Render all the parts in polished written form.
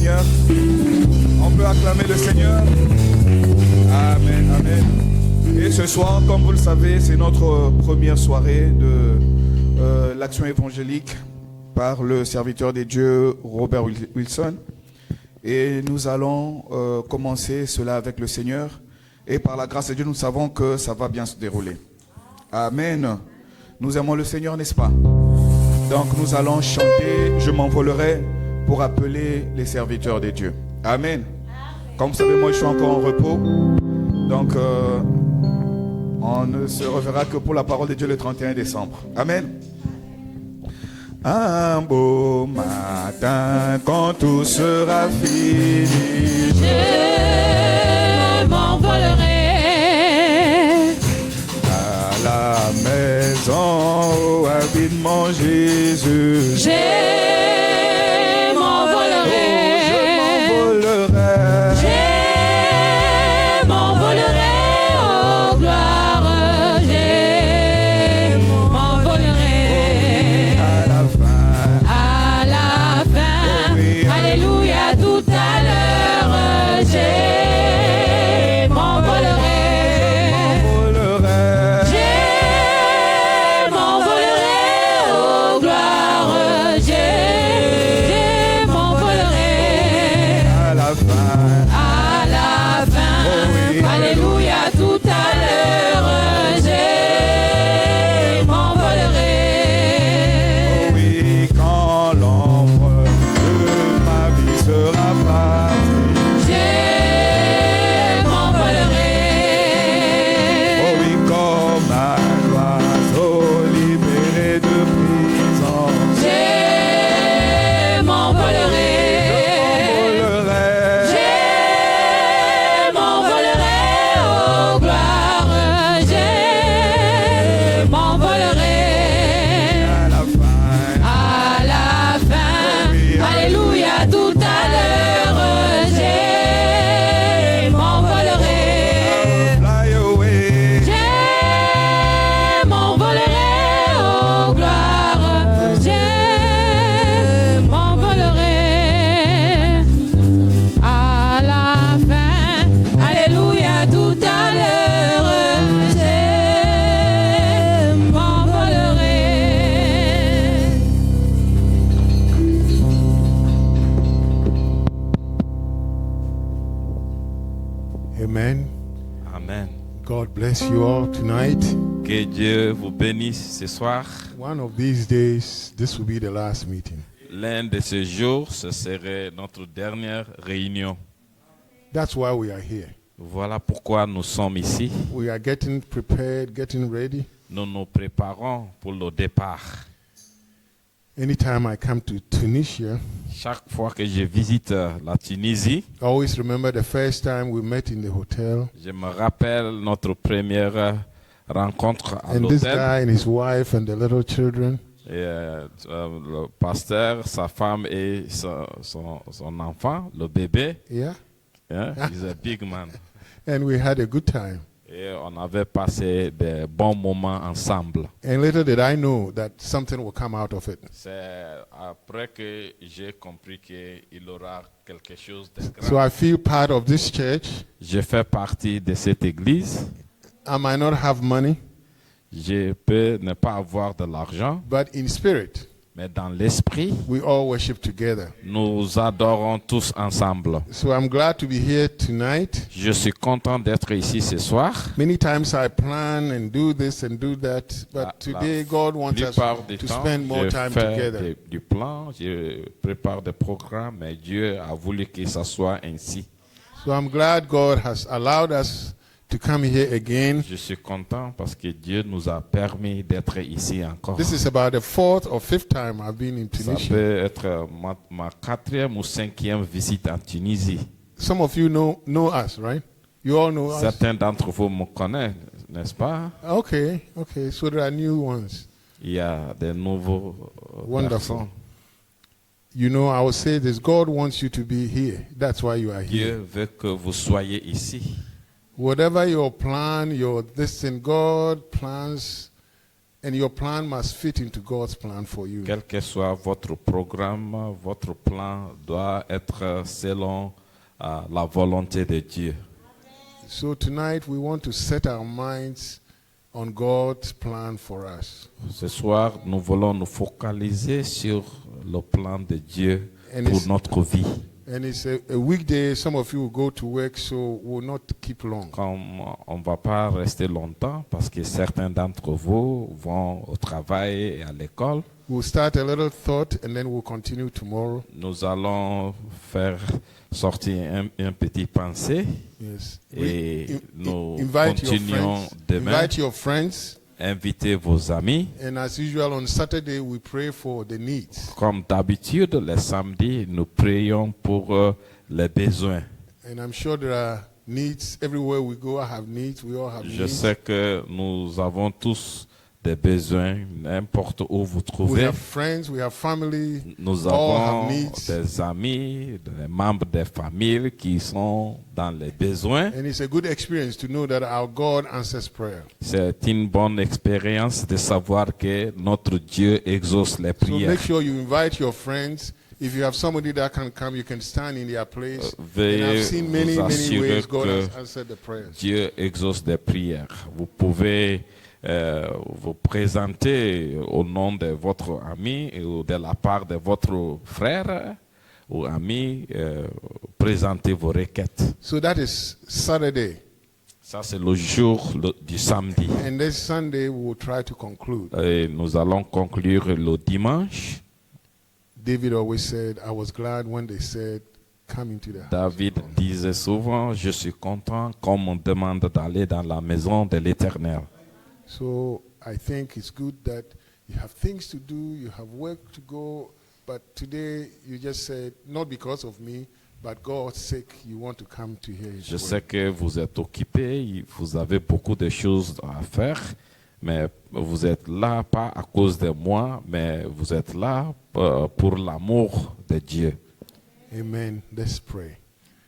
Seigneur. On peut acclamer le Seigneur. Amen, amen. Et ce soir, comme vous le savez, c'est notre première soirée de l'action évangélique par le serviteur des dieux Robert Wilson. Et nous allons commencer cela avec le Seigneur. Et par la grâce de Dieu, nous savons que ça va bien se dérouler. Amen. Nous aimons le Seigneur, n'est-ce pas? Donc nous allons chanter « Je m'envolerai » pour appeler les serviteurs de Dieu. Amen. Comme vous savez, moi je suis encore en repos. Donc on ne se reverra que pour la parole de Dieu le 31 décembre. Amen. Un beau matin quand tout sera fini, je m'envolerai à la maison où habite mon Jésus. Je m'envolerai. Je m'envolerai, oh gloire. Je m'envolerai À la fin, oui. Alléluia, tout à l'heure. Je m'envolerai. Bless you all tonight. Que Dieu vous bénisse ce soir. One of these days, this will be the last meeting. L'un de ces jours, ce serait notre dernière réunion. That's why we are here. Voilà pourquoi nous sommes ici. We are getting prepared, getting ready. Nous nous préparons pour le départ. Anytime I come to Tunisia, chaque fois que je visite la Tunisie, I always remember the first time we met in the hotel. Je me rappelle notre première rencontre à and l'hôtel. This guy and his wife and the little children. Et le pasteur, sa femme et son enfant, le bébé. Yeah. Yeah, he's a big man. And we had a good time. Et on avait passé de bons moments ensemble. And little did I know that something will come out of it. C'est après que j'ai compris qu'il y aura quelque chose de grand. So I feel part of this church. Je fais partie de cette église. I might not have money. Je peux ne pas avoir de l'argent. But in spirit, mais dans l'esprit, we all worship together. Nous adorons tous ensemble. So I'm glad to be here tonight. Je suis content d'être ici ce soir. Many times I plan and do this and do that, but today God wants us to spend more time together. Du plan, je prépare des programmes, mais Dieu a voulu que ça soit ainsi. So I'm glad God has allowed us to come here again. Je suis content parce que Dieu nous a permis d'être ici encore. This is about the fourth or fifth time I've been in Tunisia. Ça peut être ma quatrième ou cinquième visite en Tunisie. Some of you know us, right? You all know us. Certains d'entre vous me connaissent, n'est-ce pas? Okay. So there are new ones. Il y a des nouveaux Wonderful. You know, I will say this: God wants you to be here. That's why you are here. Dieu veut que vous soyez ici. Whatever your plan, your this thing, God plans And your plan must fit into God's plan for you. Quel que soit votre programme, votre plan doit être selon la volonté de Dieu. So tonight we want to set our minds on God's plan for us. Ce soir, nous voulons nous focaliser sur le plan de Dieu pour notre vie. And it's a weekday. Some of you will go to work, so we'll not keep long. Comme on ne va pas rester longtemps parce que certains d'entre vous vont au travail et à l'école. We'll start a little thought and then we'll continue tomorrow. Nous allons faire sortir un petit pensée. Yes. Et nous continuons demain. Invite your friends. Invitez vos amis. And as usual on Saturday we pray for the needs. Comme d'habitude, le samedi, nous prions pour les besoins. And I'm sure there are needs everywhere we go. I have needs. We all have needs. Je sais que nous avons tous des besoins, n'importe où vous trouvez. We have friends, we have family. Nous avons des amis, des membres des familles qui sont dans les besoins. And it's a good experience to know that our God answers prayer. C'est une bonne expérience de savoir que notre Dieu exauce les prières. So make sure you invite your friends. If you have somebody that can come, you can stand in their place. And I've seen many ways God has answered the prayers. Dieu exauce des prières. Vous pouvez vous présenter au nom de votre ami ou de la part de votre frère ou ami, présenter vos requêtes. So that is Saturday. Ça c'est le jour du samedi. And this Sunday we will try to conclude. Et nous allons conclure le dimanche. David always said, I was glad when they said, come into the house. David disait souvent, je suis content quand on me demande d'aller dans la maison de l'Éternel. So I think it's good that you have things to do, you have work to go, but today you just said, not because of me, but God's sake, you want to come to hear His word. Je sais que vous êtes occupés, vous avez beaucoup de choses à faire, mais vous êtes là pas à cause de moi, mais vous êtes là pour l'amour de Dieu. Amen. Let's pray.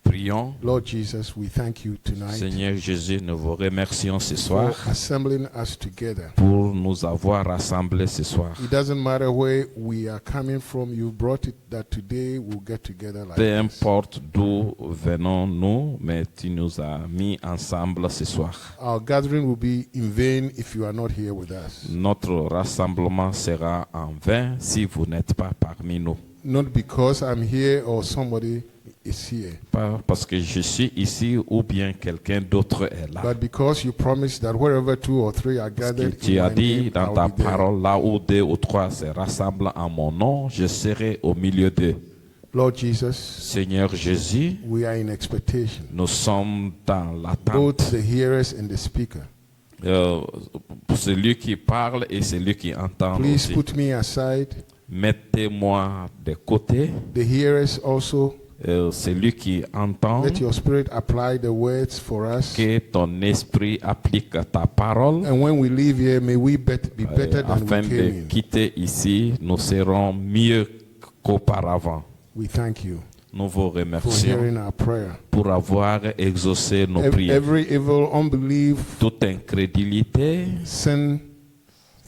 Prions. Lord Jesus, we thank you tonight. Seigneur Jésus, nous vous remercions ce soir for assembling us together. Pour nous avoir rassemblés ce soir. It doesn't matter where we are coming from. You brought it that today we'll get together like Peu importe d'où venons-nous, mais tu nous as mis ensemble ce soir. Our gathering will be in vain if you are not here with us. Notre rassemblement sera en vain si vous n'êtes pas parmi nous. Not because I'm here or somebody is here. Pas parce que je suis ici ou bien quelqu'un d'autre est là. But because you promised that wherever 2 or 3 are gathered, tu as dit dans ta parole, là où 2 ou 3 se rassemblent en mon nom, je serai au milieu d'eux. Lord Jesus, Seigneur Jésus, we are in expectation. Nous sommes dans l'attente. Both the hearers and the speaker. Pour celui qui parle et celui qui entend. Please aussi. put me aside. Mettez-moi de côté. The hearers also. Celui qui entend. Let your spirit apply the words for us. Que ton esprit applique ta parole. And when we leave here, may we be better than we came in. Afin de quitter ici, nous serons mieux qu'auparavant. We thank you. Nous vous For remercions hearing our prayer. pour avoir exaucé nos prières. Every evil unbelief, toute incrédulité, sin,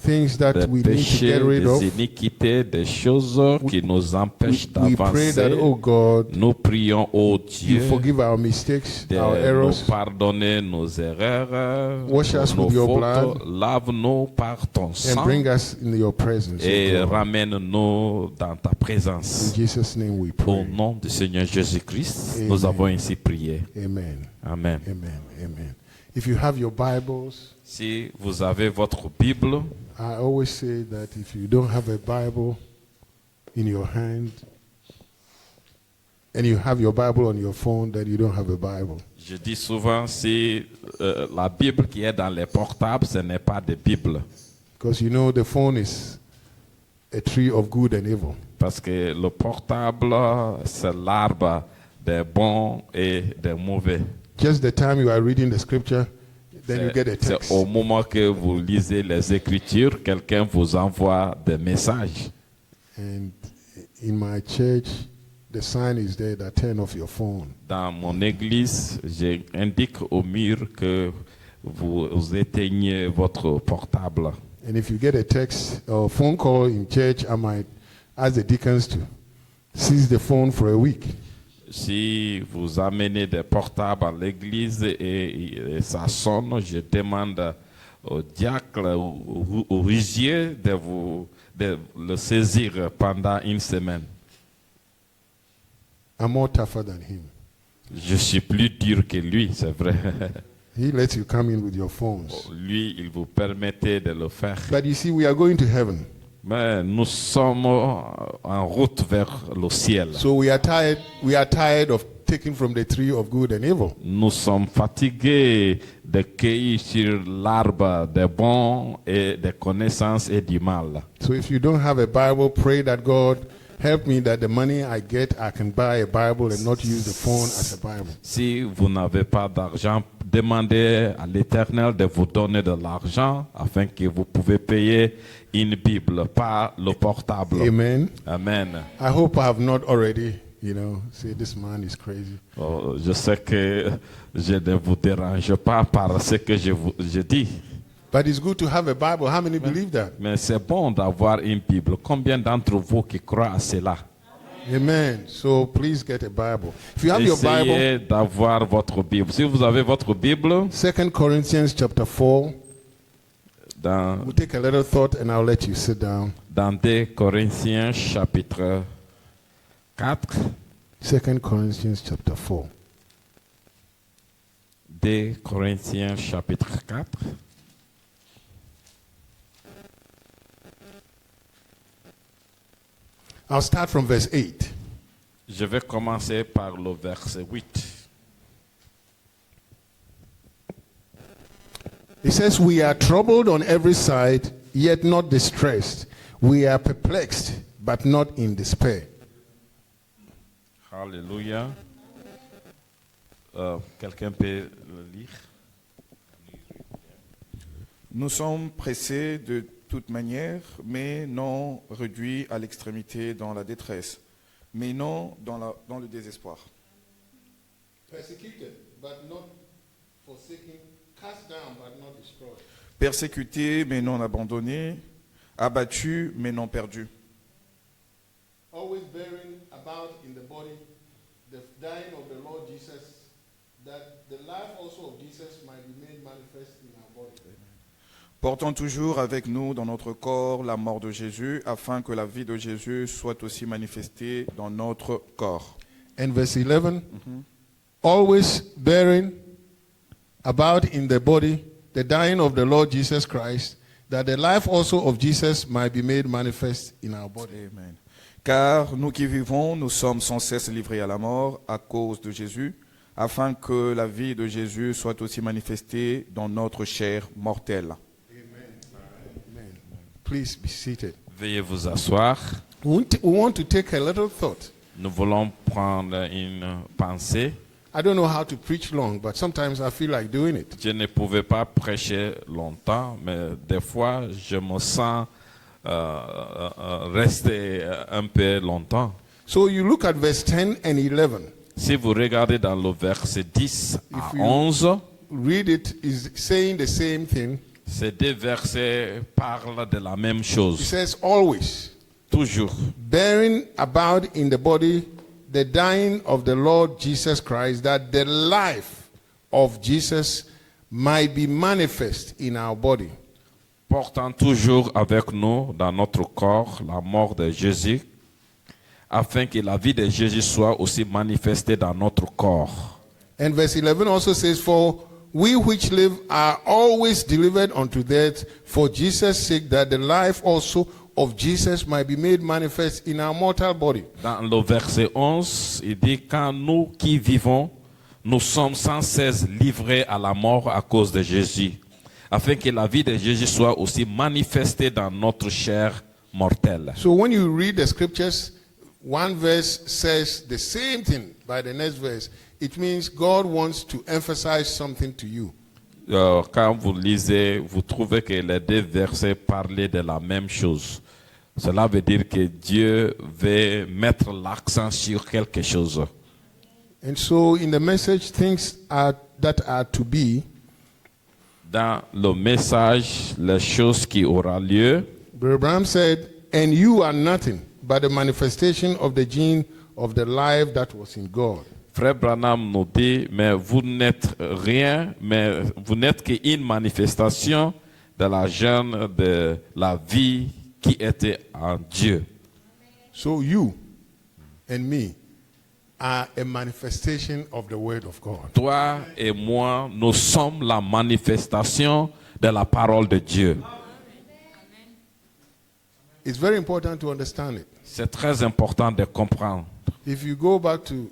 things that des we need to péchés, get rid of. des iniquités, des choses qui nous empêchent We pray that, d'avancer. oh God, Nous prions, oh you Dieu, forgive our mistakes, de our nous errors. pardonner nos erreurs, Wash us nos with your fautes. blood. Lave-nous par ton And sang bring us in your presence. et oh God. ramène-nous dans ta In présence. Jesus' name we Au pray. nom du Seigneur Jésus-Christ, Amen. nous avons ainsi prié. Amen. Amen. Amen. Amen. If you have your Bibles, Si vous avez votre Bible, I always say that if you don't have a Bible in your hand and you have your Bible on your phone, then you don't have a Bible. je dis souvent, si la Bible qui est dans les portables, ce n'est pas de Bible. Because you know the phone is a tree of good and evil. Parce que le portable, c'est l'arbre des bons et des mauvais. Just the time you are reading the scripture, then you get a C'est text. au moment que vous lisez les Écritures, quelqu'un vous envoie des messages. And in my church, the sign is there that turn off your phone. Dans mon église, j'indique au mur que vous éteignez votre portable. And if you get a text or phone call in church, I might ask the deacons to seize the phone for a week. Si vous amenez des portables à l'église et ça sonne, je demande au diacre ou au rizier de le saisir pendant une semaine. I'm more tougher than him. Je suis plus dur que lui, c'est vrai. He lets you come in with your phones. Lui, il vous permettait de le faire. But you see, we are going to heaven. Mais nous sommes en route vers le ciel. So we are tired of taking from the tree of good and evil. Nous sommes fatigués de cueillir sur l'arbre des bons et des connaissances et du mal. So if you don't have a Bible, pray that God help me that the money I get, I can buy a Bible and not use the phone as a Bible. Si vous n'avez pas d'argent, demandez à l'Éternel de vous donner de l'argent afin que vous pouvez payer une Bible, pas le portable. Amen. Amen. I hope I have not already, say this man is crazy. Oh, je sais que je ne vous dérange pas par ce que je dis. But it's good to have a Bible. How many believe that? Mais c'est bon d'avoir une Bible. Combien d'entre vous qui croient à cela? Amen. So please get a Bible. If you have your Essayez Bible, d'avoir votre Bible. Si vous avez votre Bible, 2 Corinthians chapter 4, dans we'll take a little thought and I'll let you sit down. 2 Corinthiens chapitre 4. 2 Corinthians chapter 4. 2 Corinthiens chapitre 4. I'll start from verse 8. Je vais commencer par le verset 8. It says, we are troubled on every side, yet not distressed. We are perplexed, but not in despair. Alléluia. Quelqu'un peut le lire? Nous sommes pressés de toute manière, mais non réduits à l'extrémité dans la détresse, mais non dans le désespoir. Persecuted, but not forsaken, cast down, but not destroyed. Persécutés, mais non abandonnés, abattus, mais non perdus. Always bearing about in the body the dying of the Lord Jesus, that the life also of Jesus might be made manifest in our body. Portant toujours avec nous dans notre corps la mort de Jésus, afin que la vie de Jésus soit aussi manifestée dans notre corps. And verse 11, always bearing about in the body the dying of the Lord Jesus Christ, that the life also of Jesus might be made manifest in our body. Amen. Car nous qui vivons, nous sommes sans cesse livrés à la mort à cause de Jésus, afin que la vie de Jésus soit aussi manifestée dans notre chair mortelle. Amen. Please be seated. Veuillez vous asseoir. We want to take a little thought. Nous voulons prendre une pensée. I don't know how to preach long, but sometimes I feel like doing it. Je ne pouvais pas prêcher longtemps, mais des fois, je me sens rester un peu longtemps. So you look at verse 10 and 11. Si vous regardez dans le verset 10 à If you 11, read it, is saying the same thing. ces deux versets parlent de la même It chose. says always, Toujours. bearing about in the body the dying of the Lord Jesus Christ, that the life of Jesus might be manifest in our body. Portant toujours avec nous dans notre corps la mort de Jésus, afin que la vie de Jésus soit aussi manifestée dans notre corps. And verse 11 also says, for we which live are always delivered unto death for Jesus' sake, that the life also of Jesus might be made manifest in our mortal body. Dans le verset 11, il dit, quand nous qui vivons, nous sommes sans cesse livrés à la mort à cause de Jésus, afin que la vie de Jésus soit aussi manifestée dans notre chair mortelle. So when you read the scriptures, one verse says the same thing by the next verse. It means God wants to emphasize something to you. Quand vous lisez, vous trouvez que les deux versets parlaient de la même chose. Cela veut dire que Dieu veut mettre l'accent sur quelque chose. And so in the message, things that are to be, dans le message, les choses qui auront lieu. Brother Branham said, and you are nothing but the manifestation of the gene of the life that was in God. Frère Branham nous dit, mais vous n'êtes rien, mais vous n'êtes qu'une manifestation de la gêne de la vie qui était en Dieu. So you and me are a manifestation of the word of God. Toi et moi, nous sommes la manifestation de la parole de Dieu. It's very important to understand it. C'est très important de comprendre. If you go back to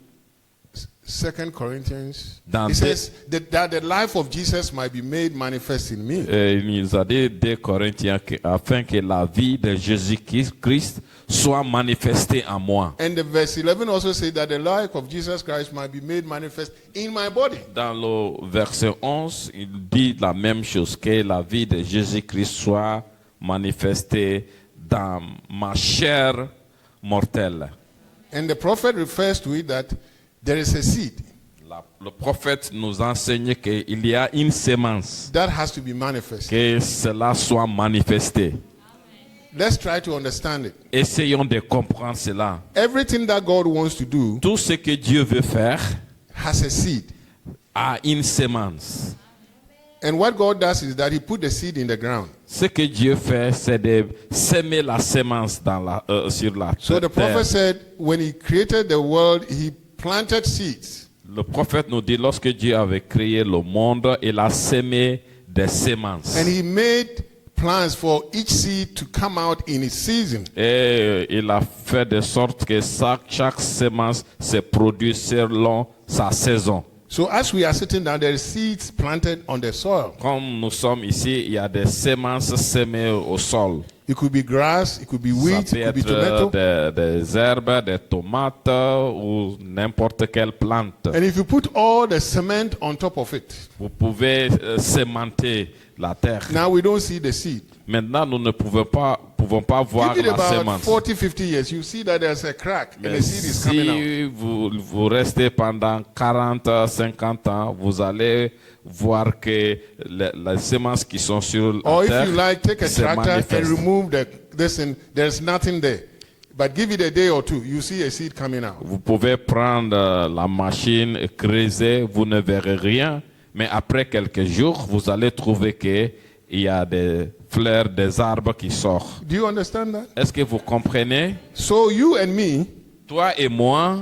2 Corinthians, Dans it says that the life of Jesus might be made manifest in me. Il nous a dit 2 Corinthiens afin que la vie de Jésus-Christ soit manifestée en moi. And the verse 11 also says that the life of Jesus Christ might be made manifest in my body. Dans le verset 11, il dit la même chose, que la vie de Jésus-Christ soit manifestée dans ma chair mortelle. And the prophet refers to it that there is a seed Le prophète nous enseigne qu'il y a une sémence, that has to be manifested. que cela soit manifesté. Let's try to understand it. Essayons de comprendre cela. Everything that God wants to do Tout ce que Dieu veut faire has a seed. a une sémence. And what God does is that he put the seed in the ground. Ce que Dieu fait, c'est de semer la sémence sur la So the terre. prophet said when he created the world, he planted seeds. Le prophète nous dit, lorsque Dieu avait créé le monde, il a semé des sémences. And he made plans for each seed to come out in its season. Et il a fait de sorte que chaque sémence se produit selon sa saison. So as we are sitting down, there are seeds planted on the soil. Comme nous sommes ici, il y a des sémences semées au sol. It could be grass, it could be Ça weeds, peut it could be être tomato. des herbes, des tomates ou n'importe quelle plante. And if you put all the cement on top of it, Vous pouvez sémenter la terre. now we don't see the seed. Maintenant, nous ne pouvons pas voir Give it la about sémence. 40, 50 years, you see that there's a crack and Mais the seed is coming out. si vous restez pendant 40, 50 ans, vous allez voir que les semences qui sont sur la Or if terre you like, take a se tractor and manifestent. remove this and there's nothing there. But give it a day or two, you see a seed coming out. Vous pouvez prendre la machine et creuser, vous ne verrez rien, mais après quelques jours, vous allez trouver qu'il y a des fleurs, des arbres qui sortent. Do you understand that? Est-ce que vous comprenez? So you and me, Toi et moi,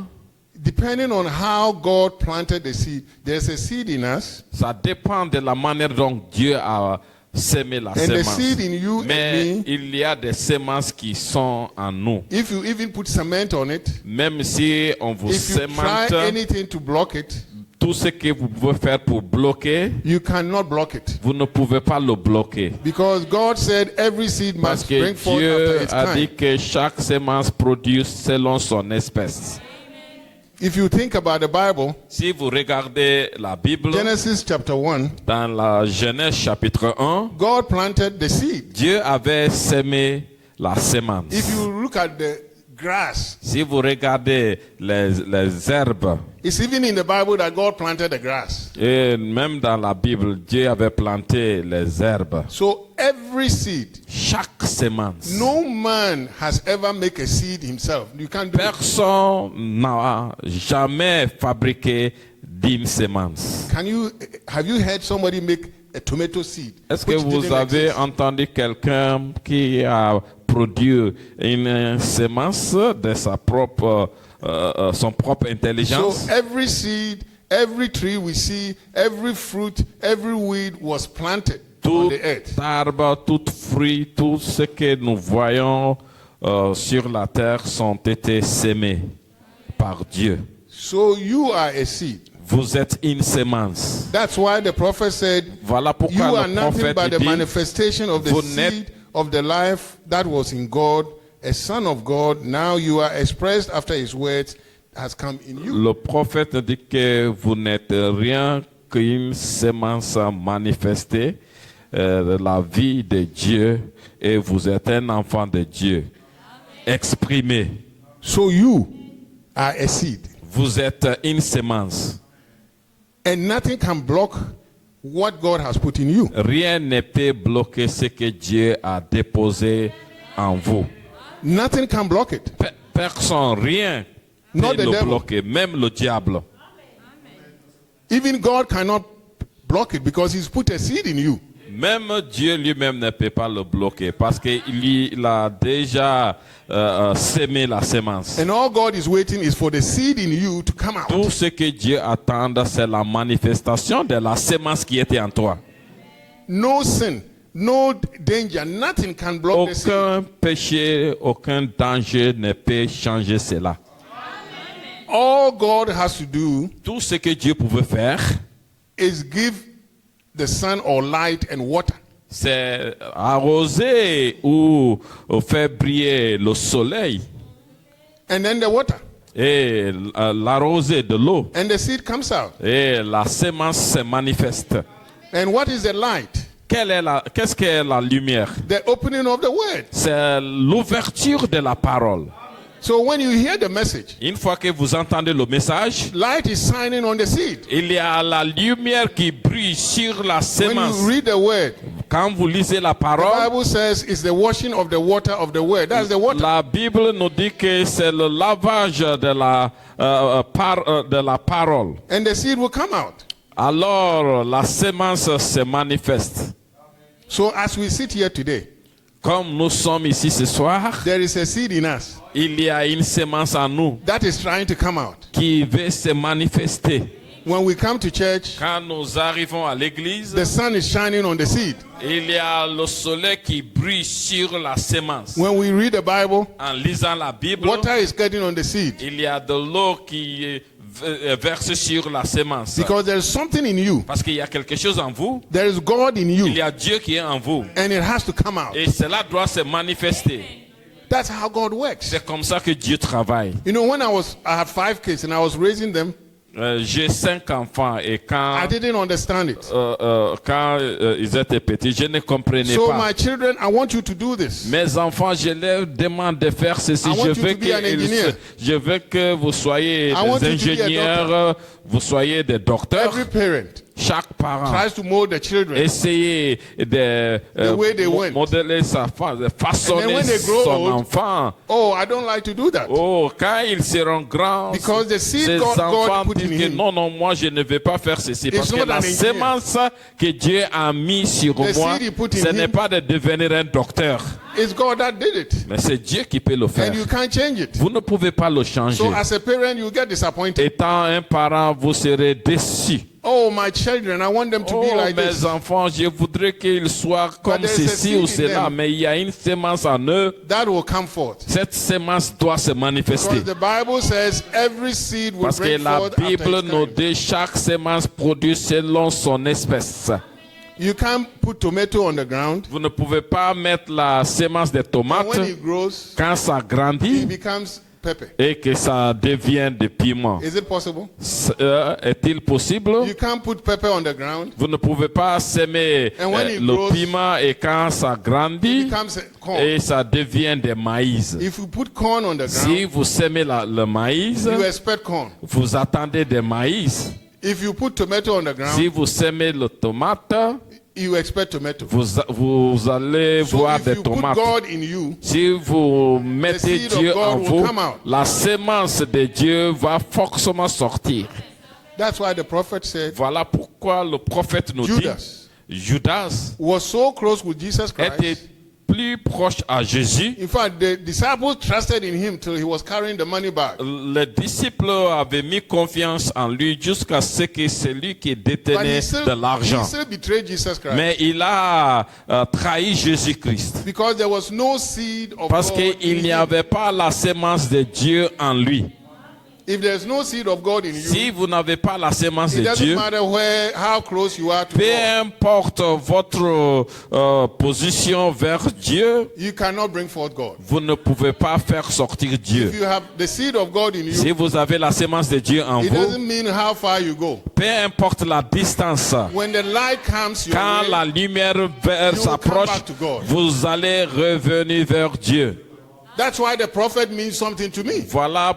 depending on how God planted the seed, there's a seed in us. ça dépend de la manière dont Dieu a sémé la And the sémence. seed in you Mais and me, il y a des sémences qui sont en nous. if you even put cement on it, Même si on vous if you try sémente, anything to block it, tout ce que vous pouvez faire pour bloquer, you cannot block it. vous ne pouvez pas le bloquer. Because God said every seed Parce must que bring forth Dieu after its a dit kind. que chaque sémence produit selon son espèce. If you think about the Bible, Si vous regardez la Bible, Genesis chapter 1, dans la Genèse chapitre 1, God planted the seed. Dieu avait sémé la sémence. If you look at the grass, Si vous regardez les herbes, it's even in the Bible that God planted the grass. et même dans la Bible, Dieu avait planté les herbes. So every seed, Chaque sémence. no man has ever made a seed himself. You can't do it. Personne n'a jamais fabriqué d'une sémence. Have you heard somebody make a tomato seed? Est-ce que which vous didn't avez exist? entendu quelqu'un qui a produit une sémence de sa propre, son propre So intelligence? every seed, every tree we see, every fruit, every weed was planted on Tout the earth. arbre, tout fruit, tout ce que nous voyons sur la terre sont été sémés par Dieu. So you are a seed. Vous êtes une sémence. That's why the prophet said, Voilà you pourquoi are le nothing prophète but the dit, manifestation of the vous seed n'êtes- of the life that was in God, a son of God. Now you are expressed after his words has come in you. le prophète dit que vous n'êtes rien qu'une sémence manifestée de la vie de Dieu et vous êtes un enfant de Dieu. Exprimé. So you are a seed. Vous êtes une sémence. And nothing can block what God has put in you. Rien ne peut bloquer ce que Dieu a déposé en vous. Nothing can block it. Personne, rien ne Not peut the le devil. bloquer, même le diable. Even God cannot block it because He's put a seed in you. Même Dieu lui-même ne peut pas le bloquer parce qu'il a déjà sémé la sémence. And all God is waiting is for the seed in you to come out. Tout ce que Dieu attend, c'est la manifestation de la sémence qui était en toi. No sin, no danger, nothing can block the seed. Aucun péché, aucun danger ne peut changer cela. All God has to do Tout ce que Dieu pouvait faire, is give the sun or light and water. c'est arroser ou faire briller le soleil And then the water. et l'arroser de l'eau. And the seed comes out. Et la sémence se manifeste. And what is the light? Qu'est-ce que la lumière? The opening of the word. C'est l'ouverture de la parole. So when you hear the message, Une fois que vous entendez le message, light is shining on the seed. il y a la lumière qui brille sur la When sémence. you read the word, Quand vous lisez la the parole, Bible says it's the washing of the water of the word. That's the water. la Bible nous dit que c'est le lavage de la parole. And the seed will come out. Alors la sémence se manifeste. So as we sit here today, Comme nous sommes ici ce soir, there is a seed in us il y a une sémence en nous that is trying to come out. qui veut se manifester. When we come to church, Quand nous arrivons à l'église, the sun is shining on the seed. il y a le soleil qui brille sur la sémence. When we read the Bible, En lisant la Bible, water is getting on the seed. il y a de l'eau qui est versée sur la sémence. Because there is something in you. Parce qu'il y a quelque chose en vous, There is God in il you. y a Dieu qui est en vous. And it has to come out. Et cela doit se manifester. That's how God works. C'est comme ça que Dieu travaille. You know, when I had 5 kids and I was raising them, J'ai 5 enfants et quand, I didn't understand it. ils étaient petits, je ne comprenais So pas. my children, I want you to do this. Mes enfants, je leur demande de faire ceci. I want you to be an engineer. Je veux que vous soyez I want des you to be a ingénieurs, vous soyez des docteurs. Every parent Chaque parent tries to mold the children. essayer de way they went. modeler sa femme, de façonner And then when they grow son old, enfant. Oh, I don't like to do that. Oh, quand ils seront grands, Because the seed ces God enfants put disent in que him. non, moi je ne vais pas faire ceci. Parce que not la an engineer. sémence que Dieu a mis sur The moi, seed he put in ce n'est him. pas de devenir un docteur. It's God that did it. Mais c'est Dieu qui peut le faire. And you can't change it. Vous ne pouvez pas le changer. So as a parent, you get disappointed. Étant un parent, vous serez déçu. Oh, my children, I want them to Oh, be like mes this. enfants, je voudrais qu'ils soient comme there's a ceci seed ou in cela, them. mais il y a une sémence en eux. That will come forth. Cette sémence doit se manifester. Because the Bible says every seed will Parce que bring la forth after Bible its nous kind. dit chaque sémence produit selon son espèce. You can't put tomato on the ground. Vous ne pouvez pas mettre la sémence de And tomate when it grows, quand ça it grandit becomes pepper. et que ça devient des piments. Is it possible? Est-il possible? You can't put pepper on the ground. Vous ne pouvez pas semer And when it le grows, piment et quand ça grandit It becomes corn. et ça devient des maïs. If you put corn on the ground, Si vous semez le maïs, you expect corn. vous attendez des maïs. If you put tomato on the ground, Si vous semez le tomate, you expect tomato. vous allez So voir if des you put tomates. God in you, Si vous mettez seed of Dieu God en will vous, come out. la sémence de Dieu va forcément sortir. that's why the prophet said Voilà pourquoi le prophète nous Judas dit, Judas was so close with Jesus était Christ. plus proche à Jésus. In fact, the disciples trusted in him till he was carrying the money bag. Les disciples avaient mis confiance en lui jusqu'à ce que c'est lui qui But détenait de l'argent. he still betrayed Jesus Christ. Mais il a trahi Jésus-Christ. Because there was no seed of Parce God in qu'il n'y him. avait pas la sémence de Dieu en lui. If there's no seed of God in you, Si vous n'avez pas la sémence it de doesn't Dieu, matter how close you are to peu God. importe votre position vers Dieu, You cannot bring forth God. vous ne pouvez pas faire sortir Dieu. If you have the seed of God in Si you, vous avez la sémence de Dieu en it vous, doesn't mean how far you go. peu importe la distance, When the light comes your quand way, la lumière you will s'approche, come back to God. vous allez revenir vers Dieu. That's why the prophet means something to me. Voilà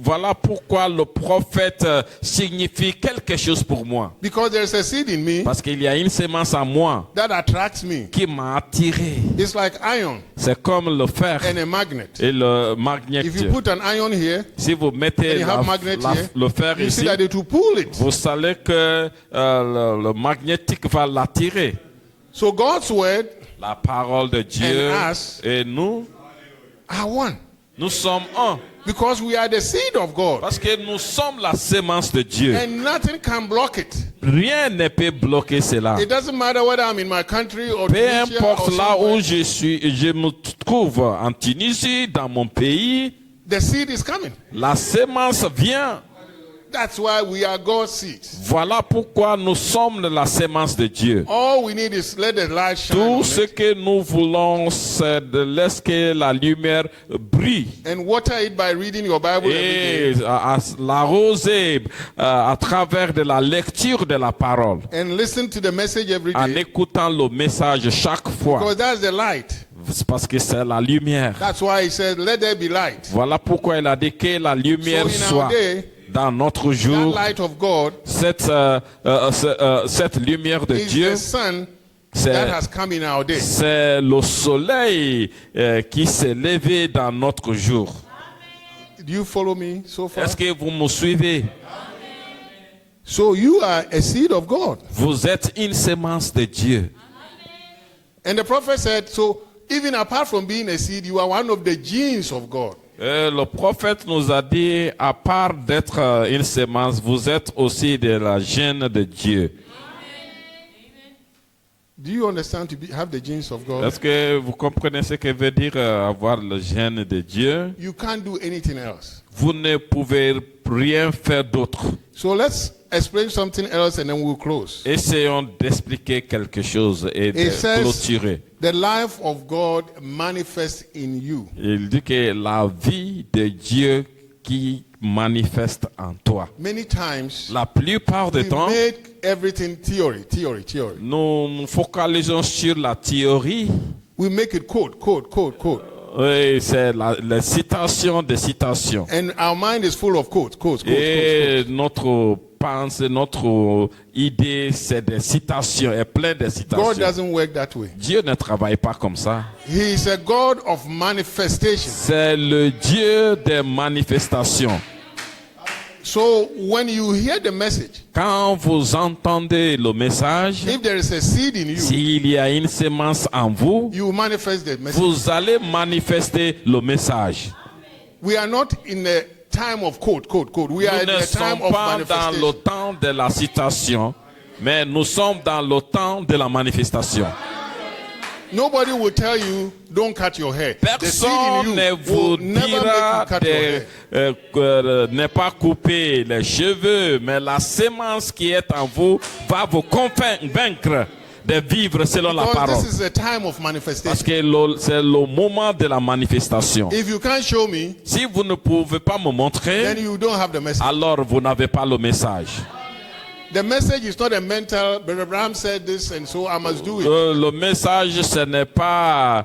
voilà pourquoi le prophète signifie quelque chose pour moi. Because there is a seed in me Parce qu'il y a une semence en moi that attracts me. qui m'a attiré. It's like iron C'est comme le fer and a magnet. et le magnet. If you put an iron here, Si vous mettez and you have magnet here, le fer you see ici, that it will pull it. vous savez que le magnétique va l'attirer. So God's word La parole de Dieu And us et nous, are one. nous sommes un. Because we are the seed of God. Parce que nous sommes la semence de Dieu. And nothing can block it. Rien ne peut bloquer cela. It doesn't matter whether I'm in my country or Peu Tunisia importe or là somewhere. où je me trouve, en Tunisie, dans mon pays, The seed is coming. la semence vient. That's why we are God's seeds. Voilà pourquoi nous sommes la semence de Dieu. All we need is let the light shine Tout on ce it que nous voulons, c'est de laisser que la lumière brille. and water it by reading your Bible every Et day l'arroser à travers de la lecture de la parole. and listen to the message every En day écoutant le message chaque fois. because that's the light. C'est parce que c'est la lumière. That's why he said, let there be light. Voilà pourquoi il a dit que la lumière So in our soit day, dans notre that jour. light of God Cette lumière de is Dieu, the sun c'est that has come in our day. c'est le soleil qui s'est levé dans notre jour. Do you follow me so far? Est-ce que vous me suivez? So you are a seed of God. Vous êtes une semence de Dieu. And the prophet said, so even apart from being a seed, you are one of the genes of God. Le prophète nous a dit, à part d'être une semence, vous êtes aussi de la gène de Dieu. Do you understand have the genes of God? Est-ce que vous comprenez ce que veut dire avoir le gène de Dieu? You can't do anything else. Vous ne pouvez rien faire d'autre. So let's explain something else and then we'll close. Essayons d'expliquer quelque chose et de It says clôturer. the life of God manifests in you. Il dit que la vie de Dieu qui manifeste en toi. Many times La plupart du we temps, make everything theory. nous nous focalisons sur la théorie. We make it quote. Oui, c'est la citation des citations. And our mind is full of quotes. Et notre pensée, notre idée, c'est des citations, est plein de God citations. doesn't work that way. Dieu ne travaille pas comme ça. He is a God of manifestation. C'est le Dieu des manifestations. So when you hear the message, Quand vous entendez le message, if there is a seed in you, s'il y a une semence en vous, you manifest the message. vous allez manifester le message. We are not in a time of quote. We are Nous in ne a time sommes of pas dans le manifestation. temps de la citation, mais nous sommes dans le temps de la manifestation. Nobody will tell you, don't cut your hair. The seed Personne in ne you vous will never make dira you cut your hair. de ne pas couper les cheveux, mais la semence qui est en vous va vous convaincre de vivre selon la Because parole. this is a time of Parce manifestation. que c'est le moment de la manifestation. If you can't show me, Si vous ne pouvez pas me montrer, then you don't have the message. alors vous n'avez pas le message. The message is not a mental, Brother Abraham said this and so I must do it. Le message, ce n'est pas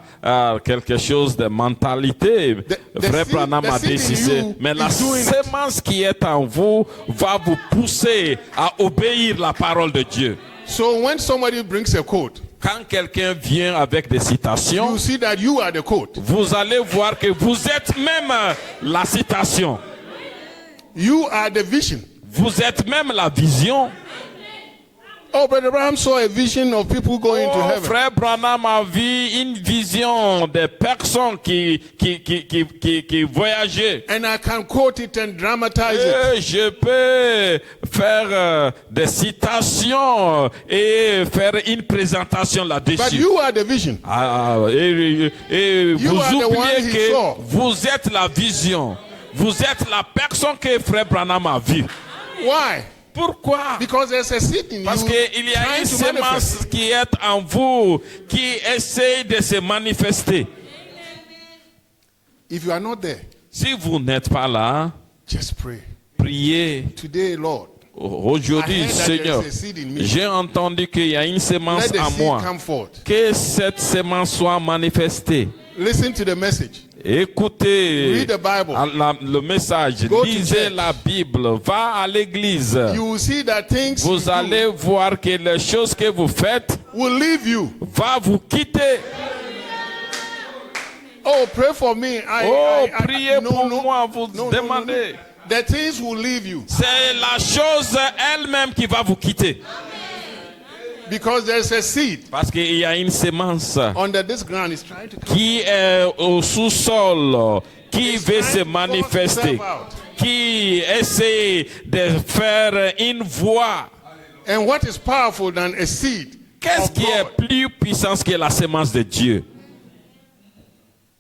quelque chose de mentalité. Frère Branham a dit ceci. Mais la semence qui est en vous va vous pousser à obéir la parole de Dieu. So when somebody brings a quote, Quand quelqu'un vient avec des you citations, see that you are the quote. vous allez voir que vous êtes même la citation. You are the vision. Vous êtes même la vision. Oh, Brother Abraham saw a vision of people going to Oh, heaven. frère Branham a vu une vision des personnes qui voyageaient. And I can quote it and dramatize it. Et je peux faire des citations et faire une présentation But là-dessus. you are the vision. Et You vous are the one oubliez he que saw. vous êtes la vision. Vous êtes la personne que frère Branham a vue. Why? Pourquoi? Because there's a seed in Parce you qu'il y a trying une to manifest. semence qui est en vous, qui essaie de se manifester. If you are not there, Si vous n'êtes pas là, just pray. priez. Today, Lord, Aujourd'hui, I heard that Seigneur, there is a seed in me. j'ai entendu qu'il y a une semence Let the en seed moi. come forth. Que cette semence soit manifestée. Listen to the message. Écoutez Read the Bible. le message, Go to lisez church. la Bible, va à l'église. You will see that things you Vous allez voir que les choses que vous faites do will leave you. va vous quitter. Oh, pray for me. Priez pour moi, vous demandez. The things will leave you C'est la chose elle-même qui va vous quitter. because there's a seed Parce qu'il y a une semence under this ground. It's trying to come. qui est au sous-sol, qui It's veut trying se to force manifester, itself out. qui essaie de faire une voix. And what is powerful than a seed? Qu'est-ce of qui est God? plus puissant que la semence de Dieu?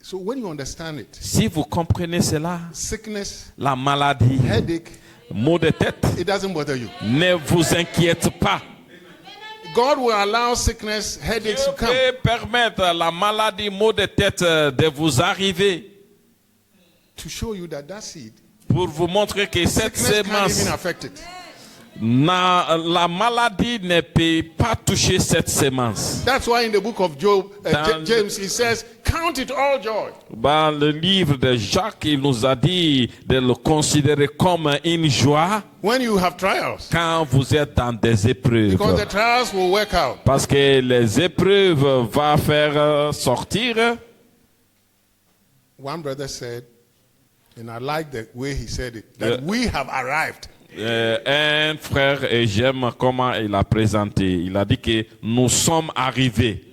So when you understand it, Si vous comprenez cela, sickness, la maladie, headache, maux de tête, it doesn't bother you. ne vous inquiète pas. God will allow sickness, Dieu headaches to come peut permettre la maladie, maux de tête de vous arriver to show you that seed, pour vous montrer que cette sickness can't even semence, affect it. la maladie ne peut pas toucher cette semence. That's why in the book of Job, Dans James, he says, count it all joy. Dans le livre de Jacques, il nous a dit de le considérer comme une joie When you have trials, quand vous êtes dans des because the épreuves. trials will work out. Parce que les épreuves vont faire sortir. One brother said, and I like the way he said it, that we have arrived. Un frère, et j'aime comment il a présenté. Il a dit que nous sommes arrivés.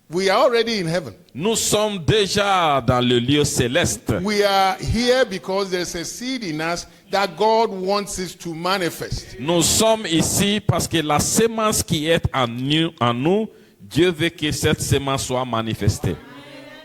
We are already in heaven. Nous sommes déjà dans le lieu céleste. We are here because there's a seed in us that God wants us to manifest. Nous sommes ici parce que la sémence qui est en nous, Dieu veut que cette sémence soit manifestée.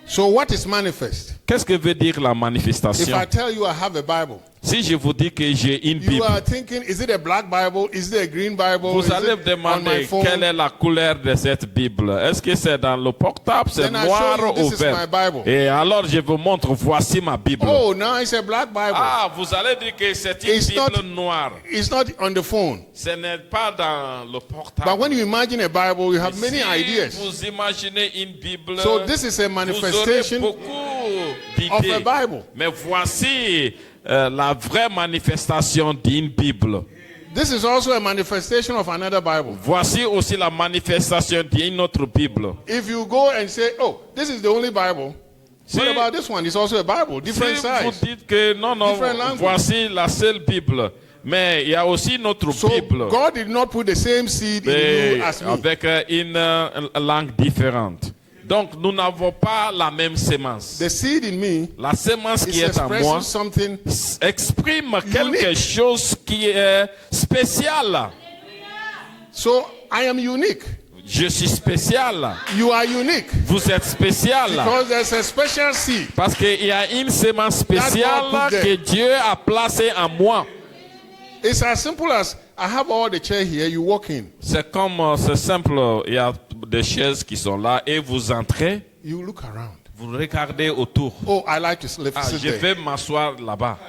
So what is manifest? Qu'est-ce que veut dire la If manifestation? I tell you I have a Bible, Si je vous dis que j'ai une you Bible, are thinking, is it a black Bible? Is it a green Bible? vous Is allez it me on my demander phone? quelle est la couleur de cette Bible. Est-ce que c'est dans le portable, c'est Then I noir show you, ou this is my vert? Bible. Et alors je vous montre, voici ma Bible. Oh, now it's a black Bible. Ah, vous allez dire que c'est une It's Bible not- noire. It's not on the phone. Ce n'est pas dans le portable. But when you imagine a Bible, you have many Si ideas. vous imaginez une Bible, So this is a vous aurez manifestation beaucoup of d'idées. a Bible. Mais voici la vraie manifestation d'une Bible. This is also a manifestation of another Bible. Voici aussi la manifestation d'une autre Bible. If you go and say, oh, this is the only Bible, Si- what about this one? It's also a Bible, different Si size. vous dites que non, Different language. voici la seule Bible, mais il y a aussi notre So Bible God did not put the same seed in mais you as me. avec une langue différente. Donc nous n'avons pas la même sémence. The seed in me La sémence qui is est en moi expressing something. exprime quelque chose qui est spécial. So I am unique. Je suis spécial. You are unique. Vous êtes spécial. Because there's a special seed. Parce qu'il y a une sémence spéciale God put que there. Dieu a placée en moi. It's as simple as I have all the chair here, you walk in. C'est comme, c'est simple, il y a des chaises qui sont là et vous entrez, You look around. vous regardez autour. Oh, I like to sit Ah, je there. vais m'asseoir là-bas.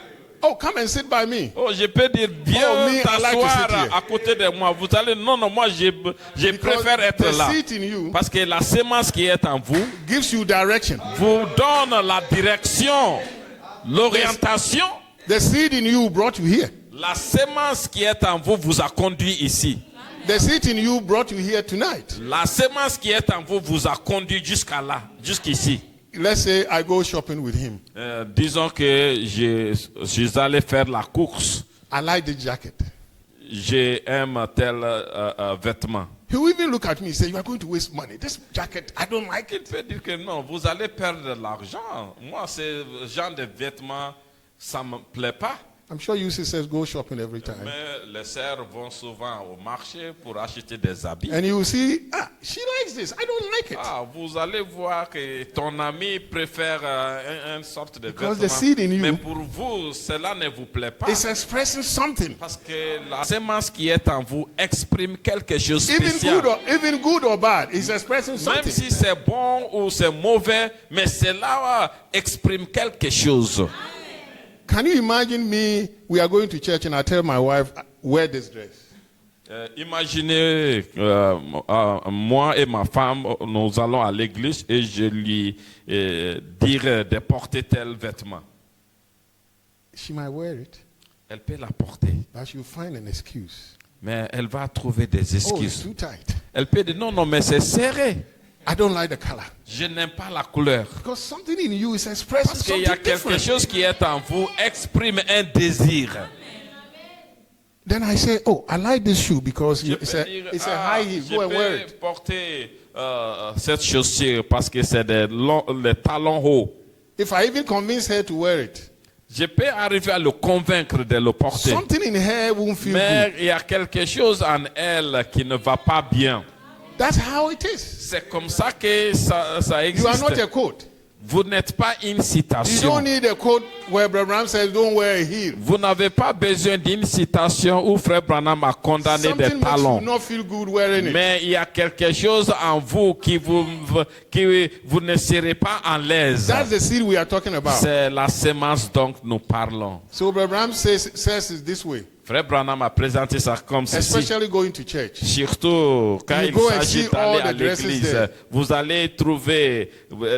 Oh, come and sit by me. Oh, je peux dire, viens Oh, me, I like to t'asseoir sit here. à côté de moi. Vous allez, non, moi, je préfère the être là. seed in you Parce que la sémence qui est en vous, gives you direction. vous donne la direction, l'orientation. The seed in you brought you here. La sémence qui est en vous vous a conduit ici. The seed in you brought you here tonight. La sémence qui est en vous vous a conduit jusqu'à là, jusqu'ici. Let's say I go shopping with him. Disons que je suis allé faire la course. I like the jacket. J'aime tel vêtement. He will even look at me and say, you are going to waste money. This jacket, I don't like Il it. peut dire que non, vous allez perdre de l'argent. Moi, ce genre de vêtements, ça ne me plaît pas. I'm sure you sisters go shopping every time. Mais les sœurs vont souvent au marché pour acheter des habits. And you will see, she likes this. I don't like it. Ah, vous allez voir que ton ami préfère une sorte de Because vêtement. the seed in you- Mais pour vous, cela ne vous plaît pas. It's expressing something. Parce que la sémence qui est en vous exprime quelque chose de Even spécial. even good or bad, it's expressing Même something. si c'est bon ou c'est mauvais, mais cela exprime quelque chose. Can you imagine me? We are going to church and I tell my wife, wear this dress. Imaginez, moi et ma femme, nous allons à l'église et je lui dirai de porter tel vêtement. She might wear it, Elle peut la porter, but she'll find an excuse. mais elle va trouver des Oh, it's excuses. too tight. Elle peut dire non, mais c'est serré. I don't like the color. Je n'aime pas la couleur. Because something in you is expressing Parce qu'il y a something quelque different. chose qui est en vous, exprime un désir. Then I say, oh, I like this shoe because Je it's peux a, dire, it's a high heel. je Go and wear peux it. porter cette chaussure parce que c'est les talons hauts. If I even convince her to wear it, Je peux arriver à le convaincre de le porter. something in her won't feel Mais good. il y a quelque chose en elle qui ne va pas bien. That's how it is. C'est comme ça que ça You are existe. not a coat. Vous n'êtes pas une You citation. don't need a coat where Brother Branham says don't wear a heel. Vous n'avez pas besoin d'une citation où Frère Branham a condamné Something des makes you talons. not feel good wearing it. Mais il y a quelque chose en vous qui vous ne serez pas en l'aise. That's the seed we are talking about. C'est la semence dont nous parlons. So Brother Branham says it this way, Frère Branham a présenté ça comme ceci. especially going to church. Surtout quand You il go and s'agit see d'aller all à the dresses l'église, there. vous allez trouver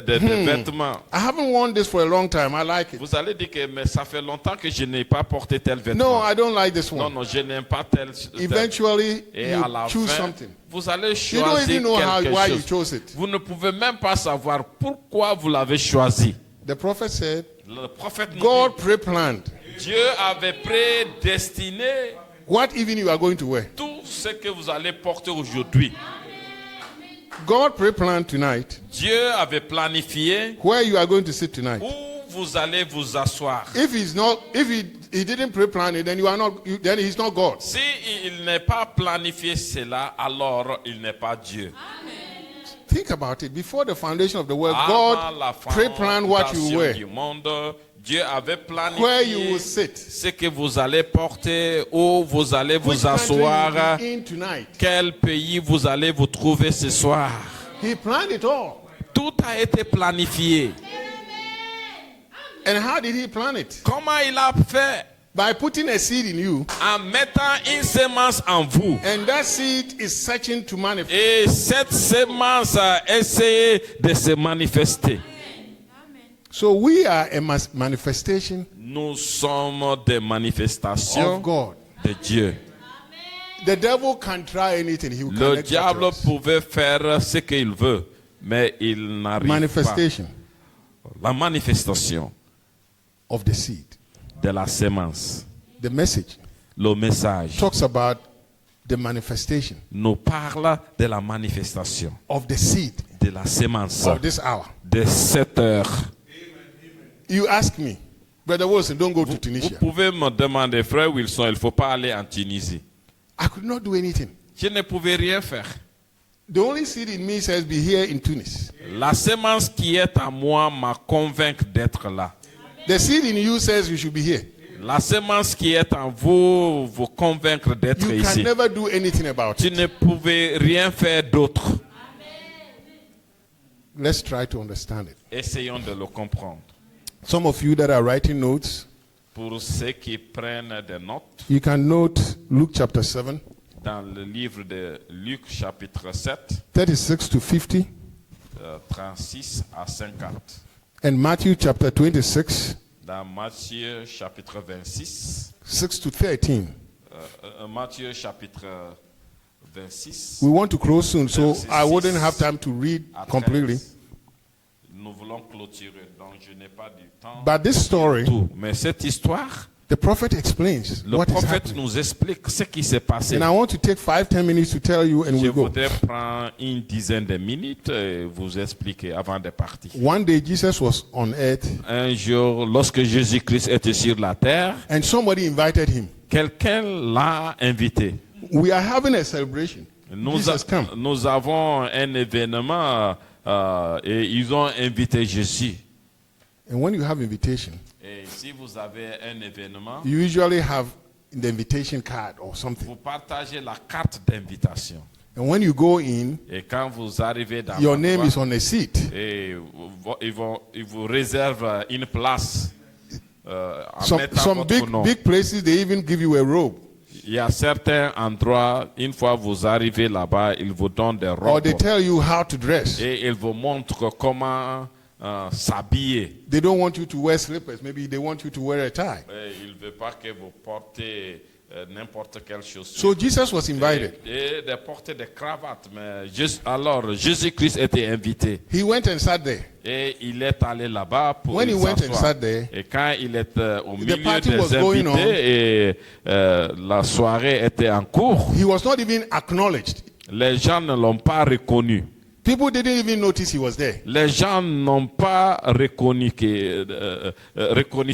des vêtements. I haven't worn this for a long time. I like it. Vous allez dire que mais ça fait longtemps que je n'ai pas porté tel No, vêtement. I don't like this Non, one. non, je n'aime pas tel. Eventually, Et you à la choose fin, something. vous allez You don't choisir even know why you quelque chose chose. it. Vous ne pouvez même pas savoir pourquoi vous l'avez choisi. The prophet said, Le prophète nous God pre-planned dit, Dieu avait prédestiné what even you are going to wear. tout ce que vous allez porter aujourd'hui. God pre-planned tonight Dieu avait planifié where you are going to sit tonight. où vous allez vous asseoir. If he didn't pre-plan it, then then he's not God. Si il n'est pas planifié cela, alors il n'est pas Dieu. Think about it. Before the foundation of the world, Avant la God pre-planned what you fondation wear, du monde, Dieu avait where you planifié will sit, ce que vous allez porter, où vous allez which vous country you asseoir, will be in tonight. quel pays vous allez vous trouver ce soir. He planned it all. Tout a été planifié. And how did he plan it? Comment il a fait? By putting a seed in you, En mettant une semence en vous. and that seed is searching to manifest. Et cette semence a essayé de se manifester. So we are a manifestation Nous sommes des manifestations of God. de Dieu. The devil can try anything. He will Le connect diable with us. pouvait faire ce qu'il veut, mais il n'arrive pas. Manifestation La manifestation of the seed. de la semence, The message le message, talks about the manifestation nous parle de la manifestation of the seed de la semence of this hour. de cette heure. You ask me, Brother Wilson, don't go to Vous Tunisia. pouvez me demander, frère Wilson, il ne faut pas aller en Tunisie. I could not do anything. Je ne pouvais rien faire. The only seed in me says, be here in Tunis. La semence qui est en moi m'a convaincu d'être là. The seed in you says you should be here. La semence qui est en vous vous convaincre d'être You can ici. never do anything about Tu it. ne pouvais rien faire d'autre. Let's try to understand it. Essayons de le comprendre. Some of you that are writing notes, Pour ceux qui prennent des notes, you can note Luke chapter 7, dans le livre de Luc chapitre 7, 36 to 50, 36 à 50. and Matthew chapter 26, Dans Matthieu chapitre 26, 6 to 13. Matthieu chapitre 26, We want to close soon, so Verses I wouldn't 6 have time to read à 13. completely. Nous voulons clôturer, donc je n'ai pas du temps. But this story, Tout. Mais cette histoire, the prophet explains le what is prophète happening. nous explique ce qui s'est passé. And I want to take 5-10 minutes to tell you, and Je we go. voudrais prendre une dizaine de minutes et vous expliquer avant de partir. One day Jesus was on earth, Un jour, lorsque Jésus-Christ était sur la terre, and somebody invited him. quelqu'un l'a invité. We are having a celebration. Jesus come. Nous avons un événement et ils ont invité Jésus. And when you have invitation, Et si vous avez un événement, you usually have the invitation card or something. vous partagez la carte d'invitation. And when you go in, Et quand vous arrivez dans your name l'endroit, is on a seat. et ils vous réservent une place en Some mettant votre nom. big places, they even give you a robe. Il y a certains endroits, une fois vous arrivez là-bas, ils vous donnent des or robes they tell you how to dress. et ils vous montrent comment s'habiller. They don't want you to wear slippers. Maybe they want you to wear a tie. Et ils ne veulent pas que vous portez n'importe quelle chaussure. So Jesus was invited. Et de porter des cravates. Mais alors, Jésus-Christ était invité. He went and sat there. Et il est allé là-bas pour When he went and s'asseoir. sat there, Et quand il est au milieu party was des going on. invités et la soirée était en cours, he was not even acknowledged. les gens ne l'ont pas reconnu. People didn't even notice he was there. Les gens n'ont pas reconnu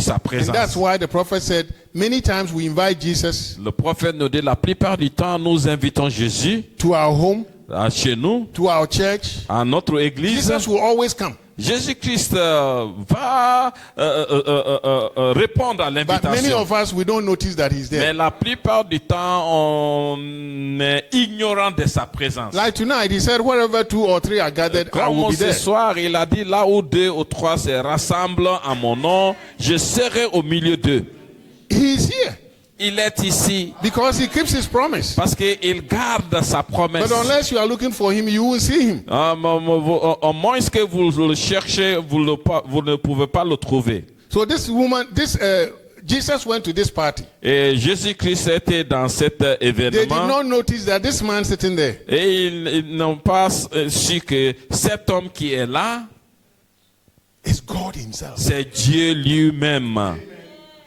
sa And that's présence. why the prophet said, many times we invite Jesus Le prophète nous dit la plupart du temps, nous invitons Jésus to our home, chez nous, to our church. à notre église. Jesus will always come. Jésus-Christ va répondre à But many l'invitation. of us, we don't notice that he's Mais there. la plupart du temps, on est ignorant de sa présence. Like tonight, he said, wherever 2 or 3 are gathered, I will Comme be ce there. soir, il a dit, là où 2 ou 3 se rassemblent en mon nom, je serai au milieu d'eux. He's here Il est ici because he keeps his promise. parce qu'il garde sa promesse. But unless you are looking for him, you will see him. Au moins que vous le cherchez, vous ne pouvez pas le trouver. So this woman, Jesus went to this party. Et Jésus-Christ était dans cet They did événement. not notice that this man sitting there Et ils n'ont pas su que cet homme qui est là, is God himself. c'est Dieu lui-même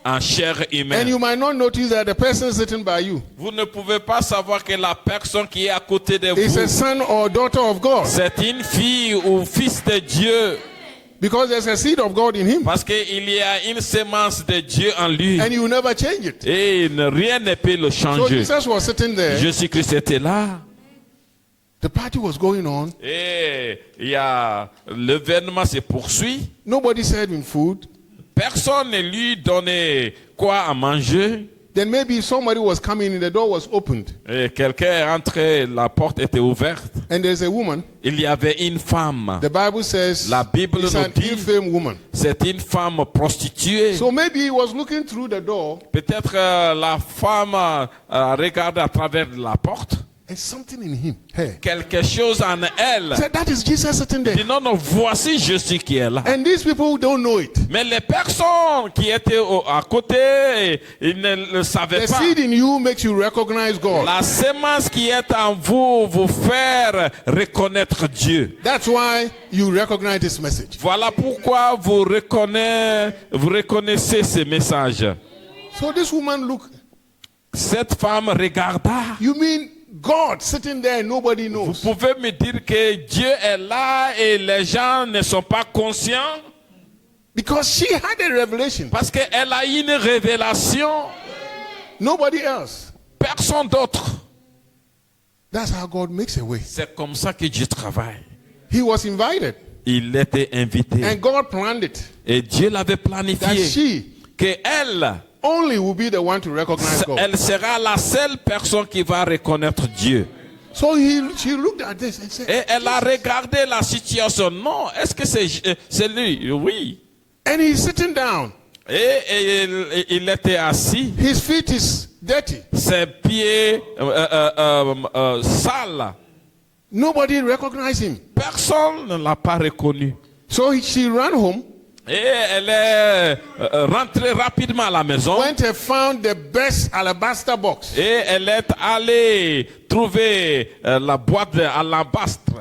en chair And humaine. you might not notice that the person sitting by you Vous ne pouvez pas savoir que la personne qui est à côté de is a vous, son or daughter of God c'est une fille ou fils de Dieu. because there's a seed of God in him Parce qu'il y a une sémence de Dieu en lui. and you never change it. Et rien ne peut le So changer. Jesus was sitting there. Jésus-Christ était là. The party was going on. Et l'événement se poursuit. Nobody served him food. Personne ne lui donnait quoi à manger. Then maybe somebody was coming and the door was opened. Et quelqu'un est rentré, la porte était ouverte. And there's a woman. Il y avait une femme. The Bible says La Bible it's nous an dit- infirm woman. C'est une femme prostituée. So maybe he was looking through the door Peut-être la femme regarde à travers la porte. and something in him. Hey. Quelque chose en elle. Said that is Jesus sitting Dit there. non, non, voici Jésus qui est là. And these people don't know it. Mais les personnes qui étaient à côté, ils ne le savaient The pas. seed in you makes you recognize God. La sémence qui est en vous vous faire reconnaître Dieu. That's why you recognize this message. Voilà pourquoi vous reconnaissez ce message. So this woman look, Cette femme regarda. you mean God sitting there and nobody Vous knows? pouvez me dire que Dieu est là et les gens ne sont pas conscients? Because she had a revelation. Parce qu'elle a une révélation. Nobody else. Personne d'autre. That's how God makes a way. C'est comme ça que Dieu travaille. He was invited Il était invité. and God planned it Et Dieu l'avait that planifié. she Qu'elle, only will be the one to recognize God. elle sera la seule personne qui va reconnaître Dieu. So she looked at this and said, Et elle a regardé la situation. Non, est-ce que c'est lui? Oui. and he's sitting down. Et il était assis. His feet is dirty. Ses pieds sales. Nobody recognized him. Personne ne l'a pas reconnu. So she ran home, Et elle est rentrée rapidement à la maison. went and found the best alabaster box. Et elle est allée trouver la boîte à l'alabastre.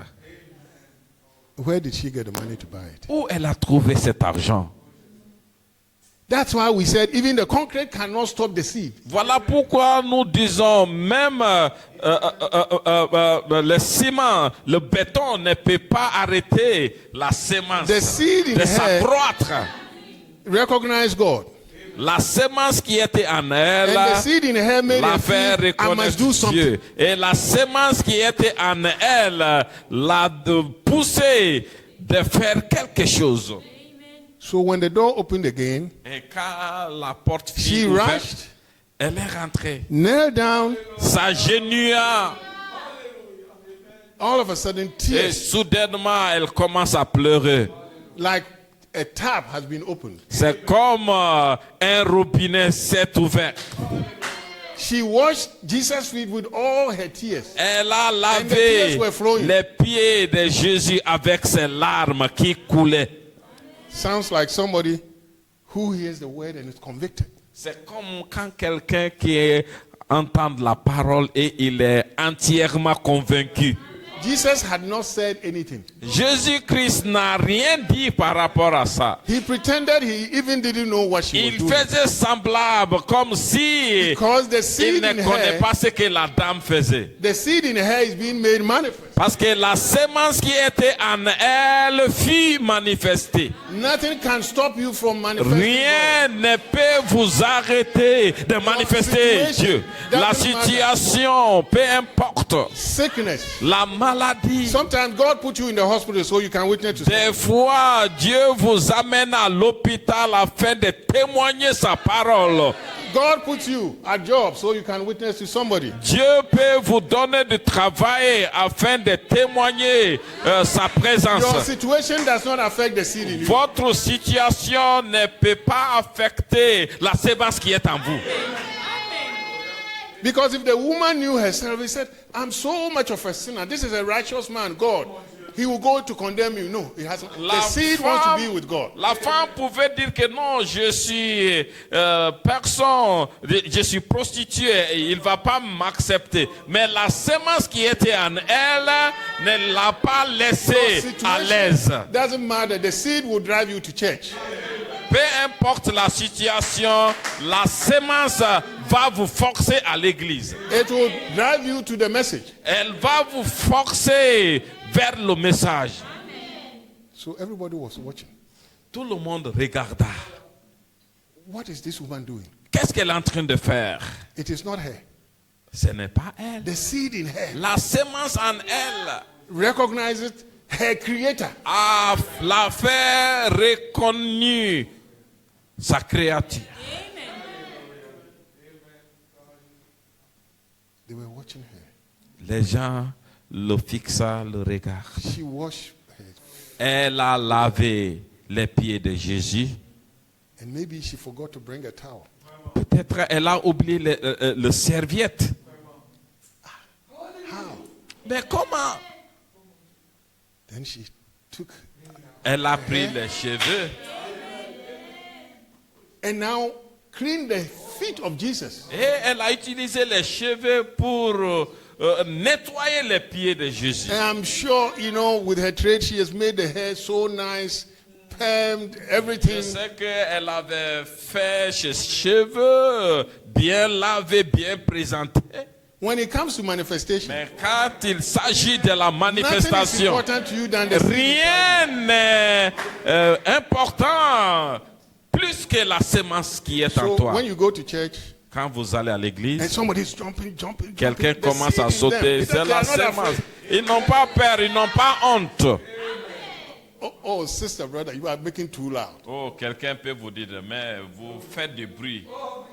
Where did she get the money to buy it? Où elle a trouvé cet argent? That's why we said even the concrete cannot stop the seed. Voilà pourquoi nous disons même le ciment, le béton ne peut pas arrêter la sémence The seed in de her s'accroître. recognized God. La sémence qui était en elle And the seed in her made l'a her fait feel I must do reconnaître something. Dieu. Et la sémence qui était en elle l'a poussé de faire quelque chose. So when the door opened again, Et quand la porte she fut ouverte, rushed, elle est rentrée. knelt down, S'agenouilla all of a sudden et tears soudainement elle commence à pleurer. like a tap has been opened. C'est comme un robinet s'est ouvert. She washed Jesus' feet with all her tears. Elle a And the lavé tears were flowing. les pieds de Jésus avec ses larmes qui coulaient. Sounds like somebody who hears the word and is convicted. C'est comme quand quelqu'un qui entend la parole et il est entièrement convaincu. Jesus had not said anything. Jésus-Christ n'a rien dit par rapport à ça. He pretended he even didn't know what she was Il doing. faisait semblable comme si Because the il seed ne in connaît her, pas ce que la dame faisait. the seed in her is being made manifest. Parce que la sémence qui était en elle fut manifestée. Nothing can stop you from manifesting. Rien ne peut vous arrêter de manifester Dieu. La situation, peu importe. God. Sickness. La maladie. Sometimes God put you in the hospital so you can witness to Des fois, Dieu vous amène à l'hôpital afin de témoigner sa parole. God puts you at job so you can witness to somebody. Dieu peut vous donner du travail afin de témoigner sa présence. Your situation does not affect the seed in you. Votre situation ne peut pas affecter la sémence qui est en vous. Because if the woman knew herself, he said, I'm so much of a sinner. This is a righteous man, God. He will go to condemn you. No, it hasn't. The seed wants to be with God. La femme pouvait dire que non, je suis personne, je suis prostituée et il ne va pas m'accepter. Mais la sémence qui était en elle ne l'a pas laissée à l'aise. Doesn't matter. The seed will drive you to church. Peu importe la situation, la sémence va vous forcer à l'église. It will drive you to the message. Elle va vous forcer vers le message. So everybody was watching. Tout le monde regarda. What is this woman doing? Qu'est-ce qu'elle est en train de faire? It is not her. Ce n'est pas elle. The seed in her La sémence en elle recognizes her creator. a la fait reconnue sa créature. They were watching her. Les gens le fixaient le regard. She washed her. Elle a lavé les pieds de Jésus. And maybe she forgot to bring a towel. Peut-être elle a oublié le serviette. How? Mais comment? Then she took Elle a pris les cheveux and now cleaned the feet of Jesus. et elle a utilisé les cheveux pour nettoyer les pieds de Jésus. And I'm sure, you know, with her trade, she has made the hair so nice, permed, Je everything. sais qu'elle avait fait ses cheveux bien lavés, bien présentés. When it comes to manifestation, Mais quand il s'agit de la nothing is manifestation, important to you than the seed. rien n'est important plus que la sémence qui est en So toi. when you go to church Quand vous allez à and l'église, somebody's jumping, quelqu'un the commence seed à in sauter, them, c'est they la are not sémence. afraid. Ils n'ont pas peur, ils n'ont pas honte. Oh, sister, brother, you are making too loud. Oh, quelqu'un peut vous dire, mais vous faites du bruit.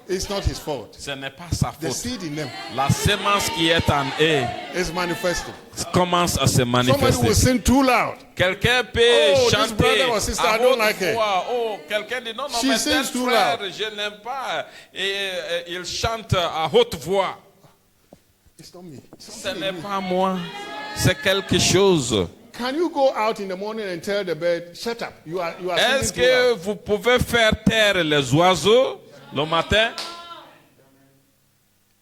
It's not his fault. Ce n'est pas sa The faute. seed in them La sémence qui est en eux is manifesting. commence à se Somebody will manifester. sing too loud. Quelqu'un peut Oh, this chanter brother or sister, à I don't haute like her. voix. Oh, quelqu'un dit non, non, She mais tel sings too frère, loud. je n'aime pas. Et il chante à haute voix. It's not me. It's Ce not n'est me. pas moi, c'est quelque chose. Can you go out in the morning and tell the bird, shut up? You are Est-ce singing too loud. que vous pouvez faire taire les oiseaux le matin?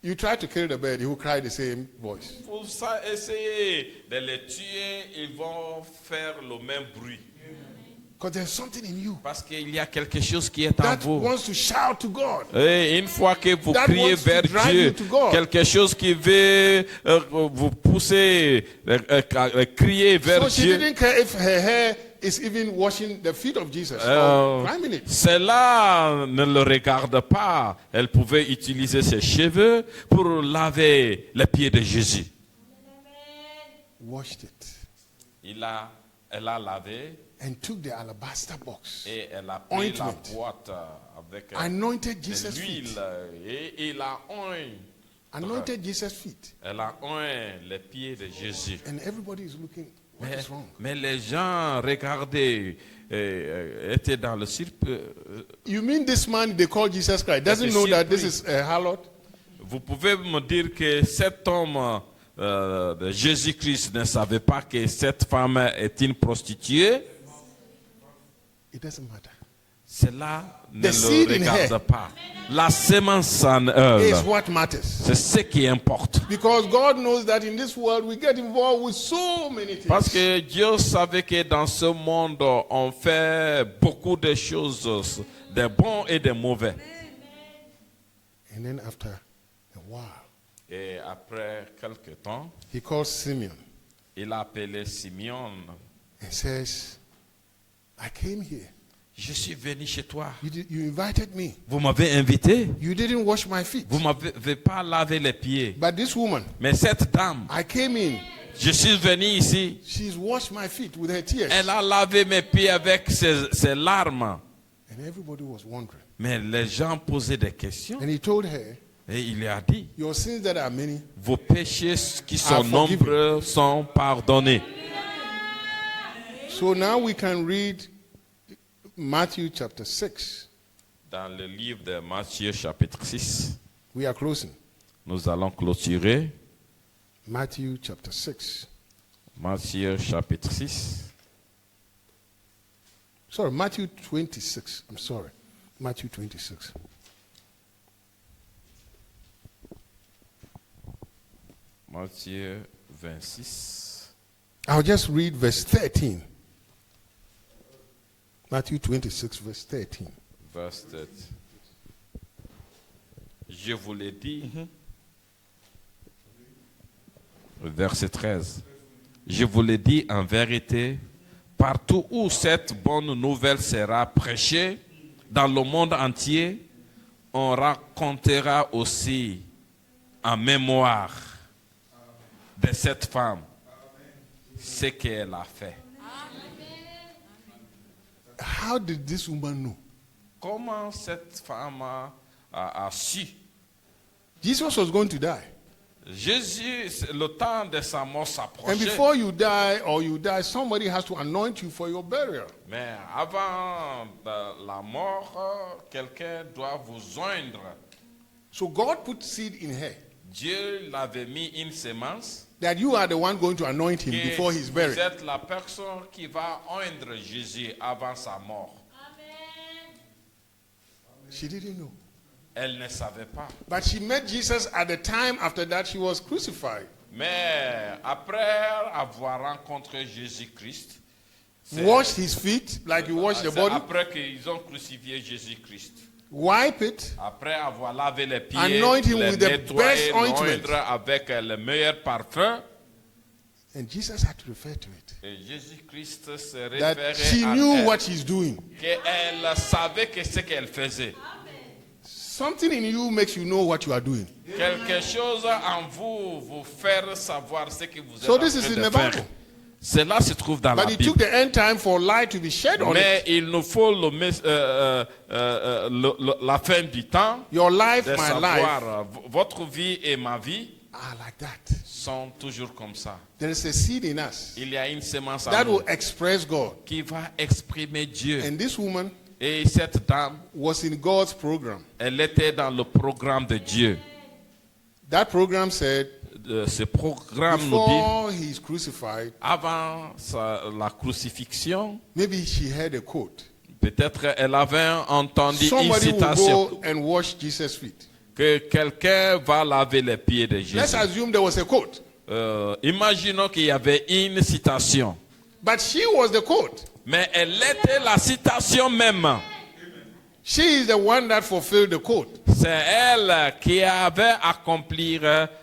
You try to kill the bird, he will cry the same voice. Vous essayez de les tuer, ils vont faire le même bruit. Because there's something in you Parce qu'il y a quelque chose qui est en that vous. wants to shout to God. Et une fois que vous That criez wants to vers drive Dieu, you to God. quelque chose qui veut vous pousser crier vers So she Dieu, didn't care if her hair is even washing the feet of Jesus Oh. or climbing it. cela ne le regarde pas. Elle pouvait utiliser ses cheveux pour laver les pieds de Jésus. Washed it Elle a lavé and took the alabaster box, et elle a pris la Ointment. boîte avec anointed de Jesus' l'huile feet. et il a oint. Anointed Jesus' feet. Elle a oint les pieds de Jésus. And everybody is looking, what is wrong? Mais les gens regardaient, étaient dans le cirque. You mean this man they call Jesus Christ doesn't know that this is a harlot? Vous pouvez me dire que cet homme de Jésus-Christ ne savait pas que cette femme est une prostituée? It doesn't matter. Cela ne The seed le in regarde her pas. La sémence en elle, Is what matters. c'est ce qui importe. Because God knows that in this world we get involved with so many things. Parce que Dieu savait que dans ce monde, on fait beaucoup de choses, des bons et des mauvais. And then after a while, Et après quelque temps, he calls Simeon il a appelé Simeon. and says, I came here. Je suis venu chez toi. You invited me. Vous m'avez invité. You didn't wash my feet. Vous ne m'avez pas lavé les pieds. But this woman, Mais cette dame, I came in. je suis venu ici. She's washed my feet with her tears. Elle a lavé mes pieds avec ses larmes. And everybody was wondering. Mais les gens posaient des questions. And he told her, Et il lui a dit, your sins that are many, vos péchés qui sont Are forgiven. nombreux sont pardonnés. so now we can read Matthew chapter 6. Dans le livre de Matthieu chapitre 6, We are closing. nous allons clôturer. Matthew chapter 6. Matthieu chapitre 6. Sorry, Matthew 26. I'm sorry. Matthew 26. Matthieu 26. I'll just read verse 13. Matthew 26, verse 13. Verset 13. Je vous l'ai dit. Verset 13. Je vous l'ai dit en vérité, partout où cette bonne nouvelle sera prêchée, dans le monde entier, on racontera aussi en mémoire de cette femme ce qu'elle a fait. How did this woman know? Comment cette femme a su? Jesus was going to die. Jésus, le temps de sa mort And s'approchait. before you die, somebody has to anoint you for your burial. Mais avant la mort, quelqu'un doit vous joindre. So God put seed in her Dieu l'avait mis une sémence. that you are the one going to anoint him Que before he's vous buried. êtes la personne qui va oindre Jésus avant sa mort. She didn't know. Elle ne savait pas. But she met Jesus at the time after that she was crucified. Mais après avoir rencontré Jésus-Christ, c'est- Washed his feet like you wash the c'est body. après qu'ils ont crucifié Jésus-Christ. Wipe it. Après avoir lavé les pieds, Anoint him les with the nettoyer, best ointment. l'oindre avec le meilleur parfum. And Jesus had to refer to it. Et Jésus-Christ se That référait she à knew elle, what she's doing. qu'elle savait que ce qu'elle faisait. Something in you makes you know what you are doing. Quelque chose en vous vous faire savoir ce que vous êtes So en this is train in de the faire. Bible. Cela se trouve dans But la it took Bible. the end time for light to be shed on Mais it. il nous faut la fin du temps Your life, de my savoir life, votre vie et ma vie are like that. sont toujours comme ça. There is a seed in us Il y a une sémence en that nous will express God. qui va exprimer Dieu. And this woman Et cette dame, was in God's program. elle était dans le programme de Dieu. That program said, Ce programme nous dit, before he's crucified, avant la crucifixion, maybe she heard a quote. peut-être elle avait entendu une Somebody will citation go and wash Jesus' feet. que quelqu'un va laver les pieds de Let's Jésus. assume there was a quote. Imaginons qu'il y avait une citation, But she was the quote. mais elle était la citation même. She is the one that fulfilled the quote. C'est elle qui avait accompli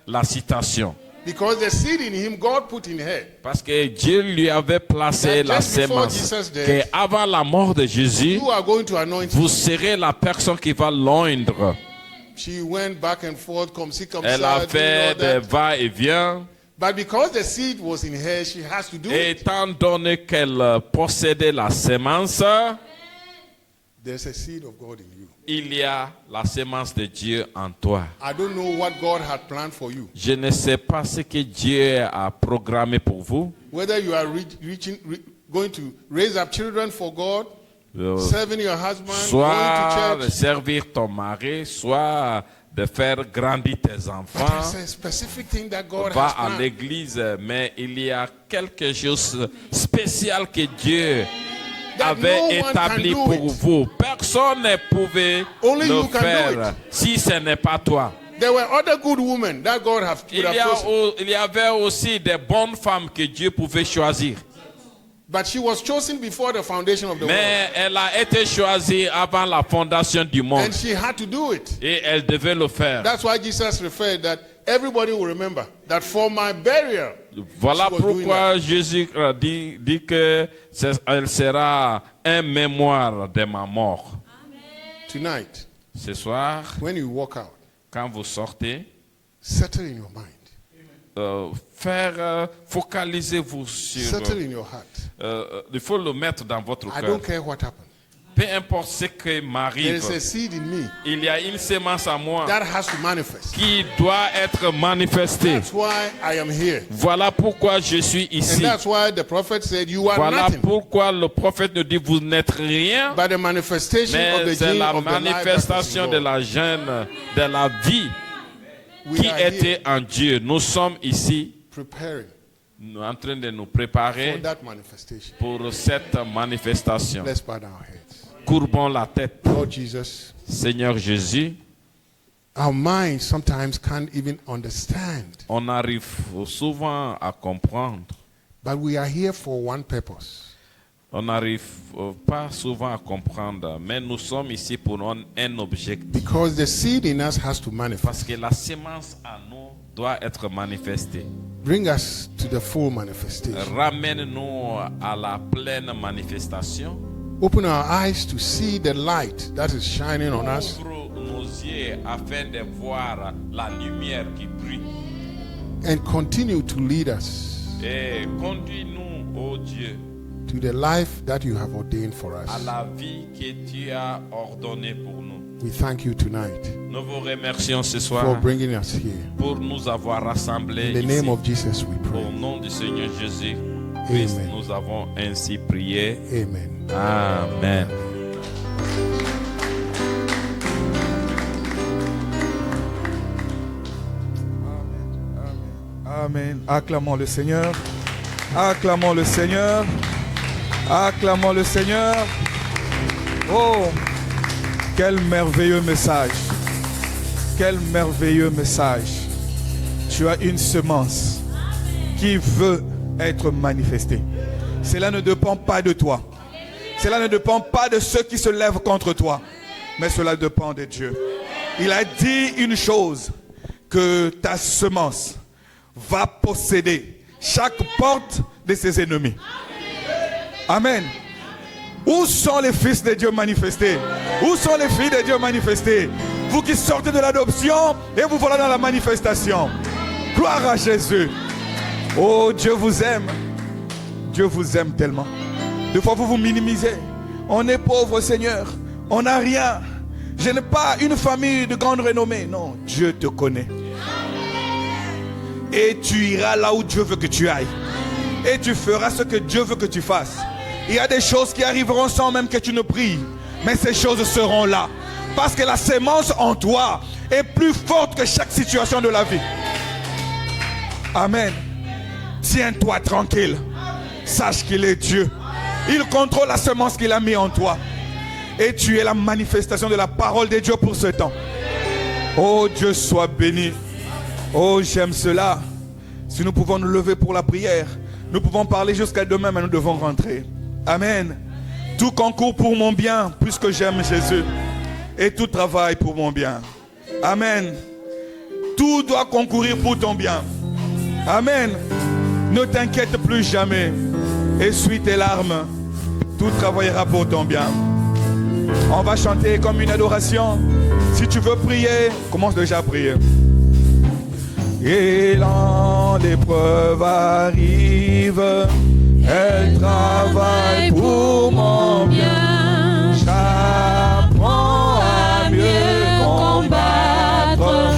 la citation. Because the seed in him, God put in her. Parce que Dieu lui avait placé That la just before sémence. Jesus died, Qu'avant la mort de Jésus, You are going to anoint vous him. serez la personne qui va l'oindre. She went back and forth, comme ci, comme Elle a ça, doing fait all des that. va-et-vient. But because the seed was in her, she has to do Et it. étant donné qu'elle possédait la sémence, There's a seed of God in you. il y a la sémence de Dieu en toi. I don't know what God had planned for you. Je ne sais pas ce que Dieu a programmé pour vous. Whether you are going to raise up children for God, serving your husband, Soit going de to church, servir ton mari, soit de faire grandir tes There's enfants. a specific thing that God Va has à planned. l'église, mais il y a quelque chose de spécial que Dieu That avait no one établi can do pour it. vous. Personne ne pouvait Only le you can do faire si ce n'est pas toi. There were other good women that God would have chosen. Il y avait aussi des bonnes femmes que Dieu pouvait choisir. But she was chosen before the foundation of the world. Mais elle a été choisie avant la fondation du monde. And she had to do it. Et elle devait le faire. That's why Jesus referred that everybody will remember that for my burial. Voilà she was doing pourquoi Jésus dit que elle sera un mémoire de ma mort. Tonight, Ce soir, when you walk out, quand vous sortez, settle in your mind. focalisez-vous sur... Settle in your heart. il faut le mettre dans votre I cœur. don't care what happened. Peu importe ce qui There m'arrive, is a seed in me il y a une sémence à moi that has to manifest. qui doit être manifestée. That's why I am here. Voilà pourquoi je suis And ici. that's why the prophet said, you are Voilà nothing pourquoi le prophète nous dit, vous n'êtes rien, but the manifestation of mais the c'est gene la of the life that is manifestation in de God. la gêne, de la vie We qui are here était en Dieu. Nous sommes ici preparing en train de nous for préparer that manifestation. pour cette manifestation. Let's bow down our heads. Courbons la tête. Lord Jesus, Seigneur Jésus, our minds sometimes can't even understand, on arrive souvent à comprendre. but we are here for one purpose. On n'arrive pas souvent à comprendre, mais nous sommes ici pour un objectif. Because the seed in us has to manifest. Parce que la sémence en nous doit être manifestée. Bring us to the full manifestation. Ramène-nous à la pleine manifestation. Open our eyes to see the light that is shining on us, Ouvre nos yeux afin de voir la lumière qui brille. and continue to lead us Et conduis-nous, ô Dieu, to the life that you have ordained for à us. la vie que tu as ordonnée pour nous. We thank you tonight Nous vous remercions ce for soir bringing us here. pour nous avoir rassemblés In the ici. name of Jesus we Au pray. nom du Seigneur Jésus Christ, Amen. nous avons ainsi prié. Amen. Amen. Amen. Acclamons le Seigneur. Acclamons le Seigneur. Acclamons le Seigneur. Oh, quel merveilleux message. Quel merveilleux message. Tu as une semence qui veut être manifestée. Cela ne dépend pas de toi. Cela ne dépend pas de ceux qui se lèvent contre toi. Mais cela dépend de Dieu. Il a dit une chose, que ta semence va posséder chaque porte de ses ennemis. Amen. Où sont les fils de Dieu manifestés? Où sont les filles de Dieu manifestées? Vous qui sortez de l'adoption et vous voilà dans la manifestation. Gloire à Jésus. Oh, Dieu vous aime. Dieu vous aime tellement. Des fois vous vous minimisez. On est pauvre, Seigneur. On n'a rien. Je n'ai pas une famille de grande renommée. Non, Dieu te connaît. Et tu iras là où Dieu veut que tu ailles. Et tu feras ce que Dieu veut que tu fasses. Il y a des choses qui arriveront sans même que tu ne pries. Mais ces choses seront là. Parce que la sémence en toi est plus forte que chaque situation de la vie. Amen. Tiens-toi tranquille. Sache qu'il est Dieu. Il contrôle la semence qu'il a mis en toi. Et tu es la manifestation de la parole de Dieu pour ce temps. Oh, Dieu soit béni. Oh, j'aime cela. Si nous pouvons nous lever pour la prière, nous pouvons parler jusqu'à demain, mais nous devons rentrer. Amen. Tout concourt pour mon bien, puisque j'aime Jésus. Et tout travaille pour mon bien. Amen. Tout doit concourir pour ton bien. Amen. Ne t'inquiète plus jamais. Essuie tes larmes. Tout travaillera pour ton bien. On va chanter comme une adoration. Si tu veux prier, commence déjà à prier. Et quand l'épreuve arrive, elle travaille pour mon bien. J'apprends à mieux combattre,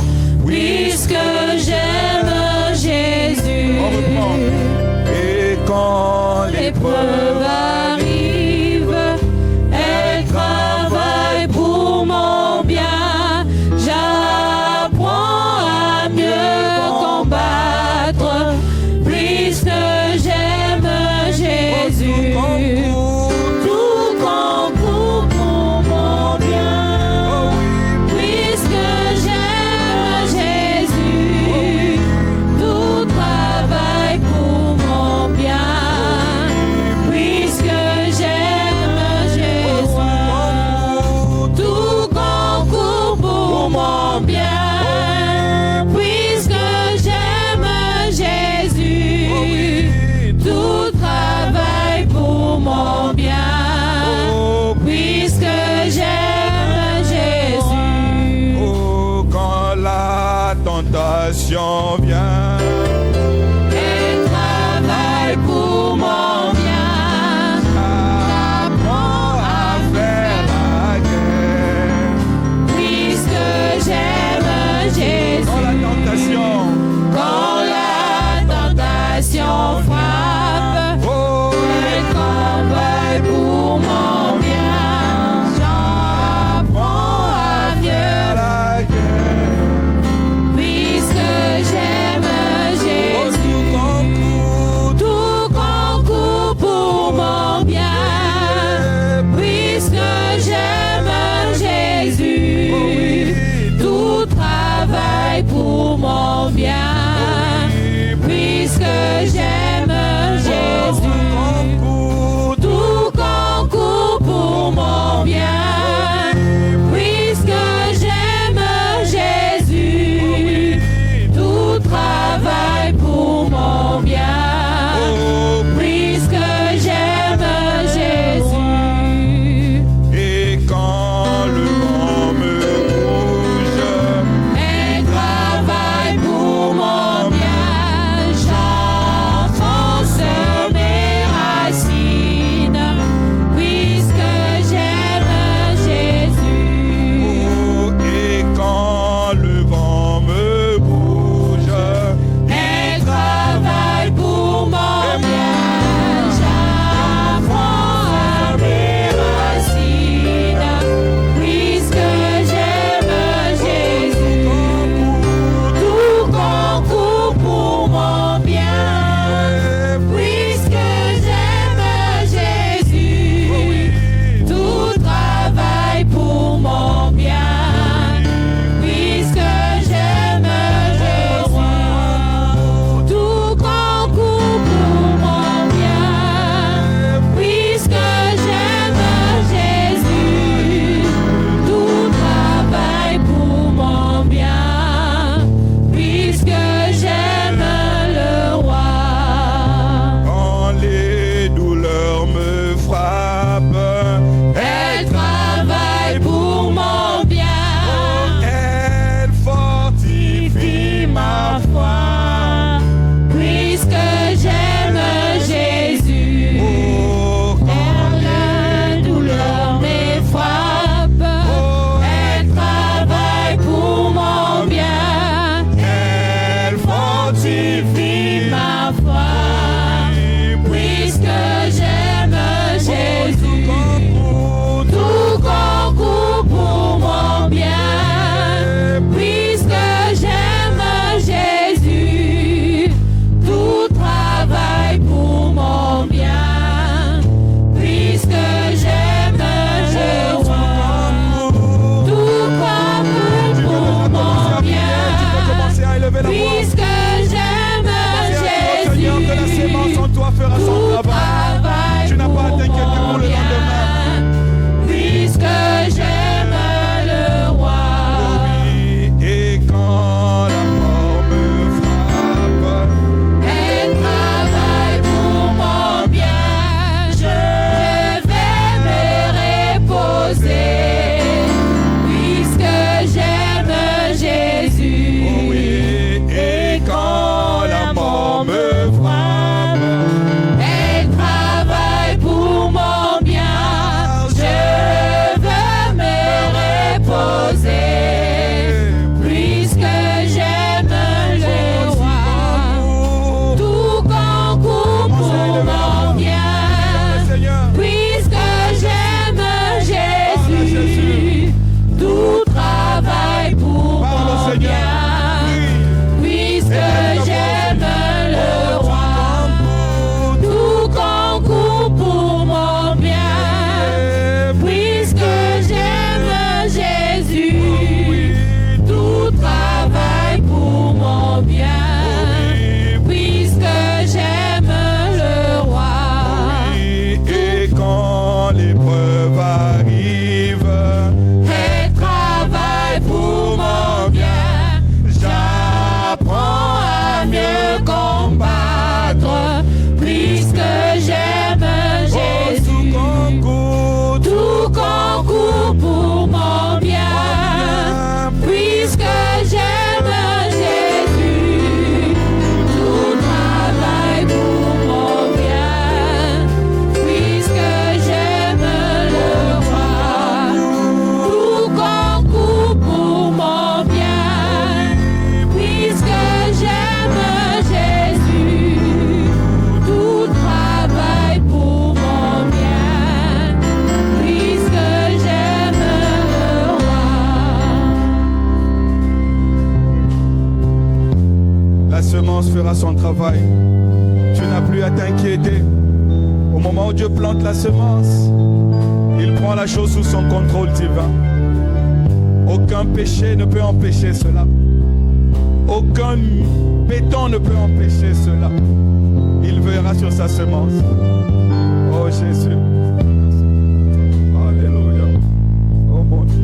puisque j'aime Jésus. On reprend. Et quand l'épreuve Arrive, elle travaille pour mon bien. J'apprends l'épreuve arrive, Elle travaille pour mon bien. J'apprends à mieux combattre, puisque j'aime Jésus. Tout concourt pour mon bien, puisque j'aime Jésus. Tout travaille pour mon bien, puisque j'aime le roi. Tout concourt pour mon bien, puisque j'aime Jésus. Tout travaille pour mon bien, puisque j'aime le roi. La semence fera son travail. Tu n'as plus à t'inquiéter. Au moment où Dieu plante la semence, il prend la chose sous son contrôle divin. Aucun péché ne peut empêcher cela. Aucun béton ne peut empêcher cela. Il veillera sur sa semence. Oh Jésus. Alléluia. Oh mon Dieu.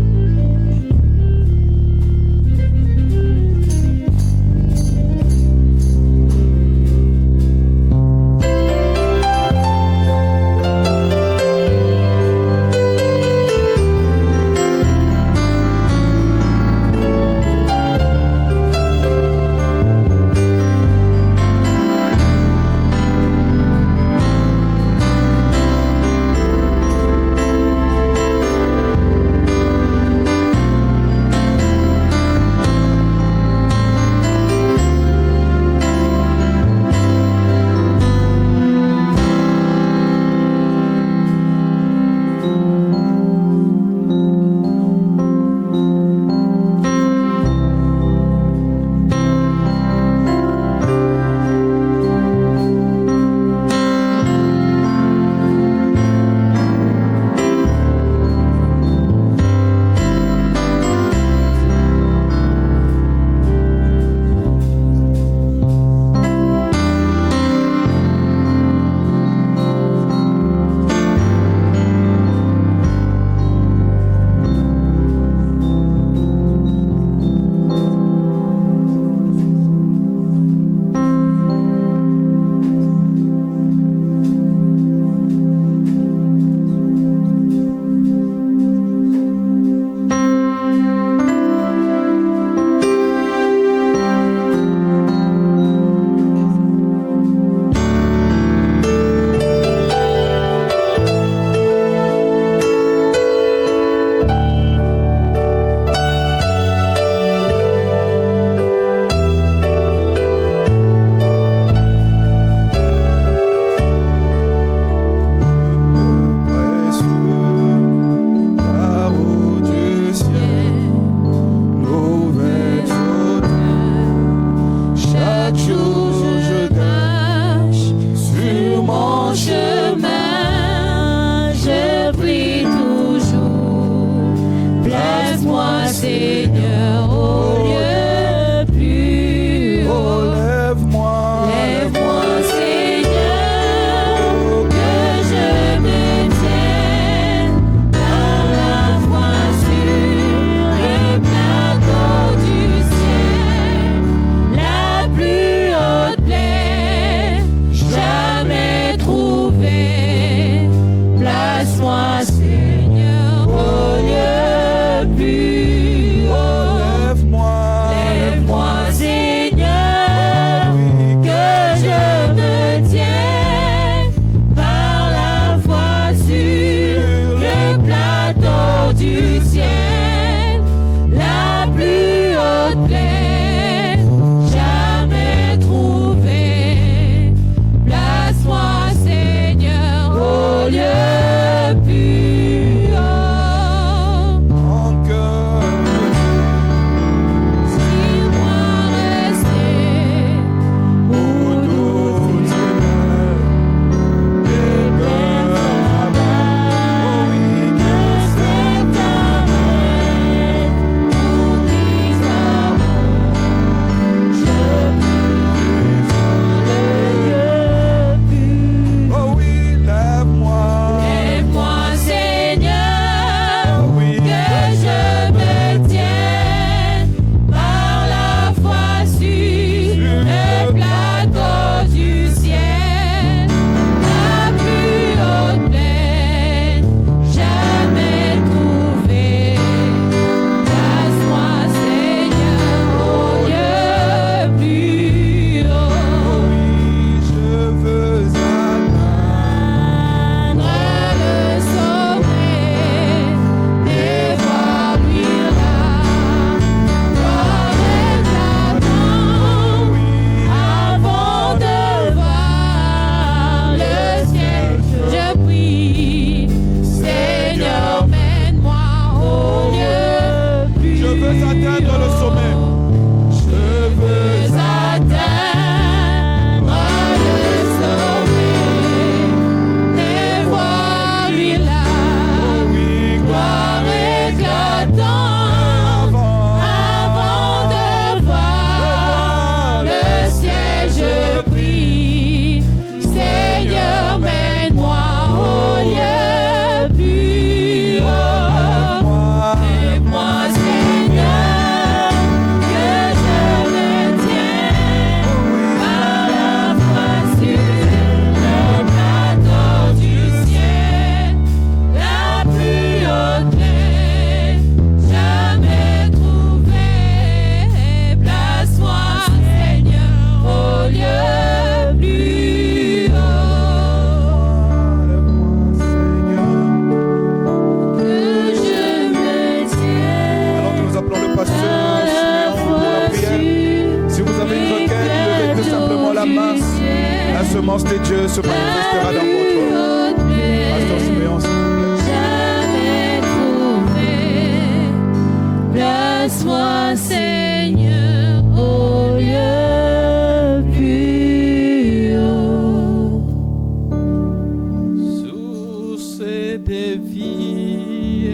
de vie,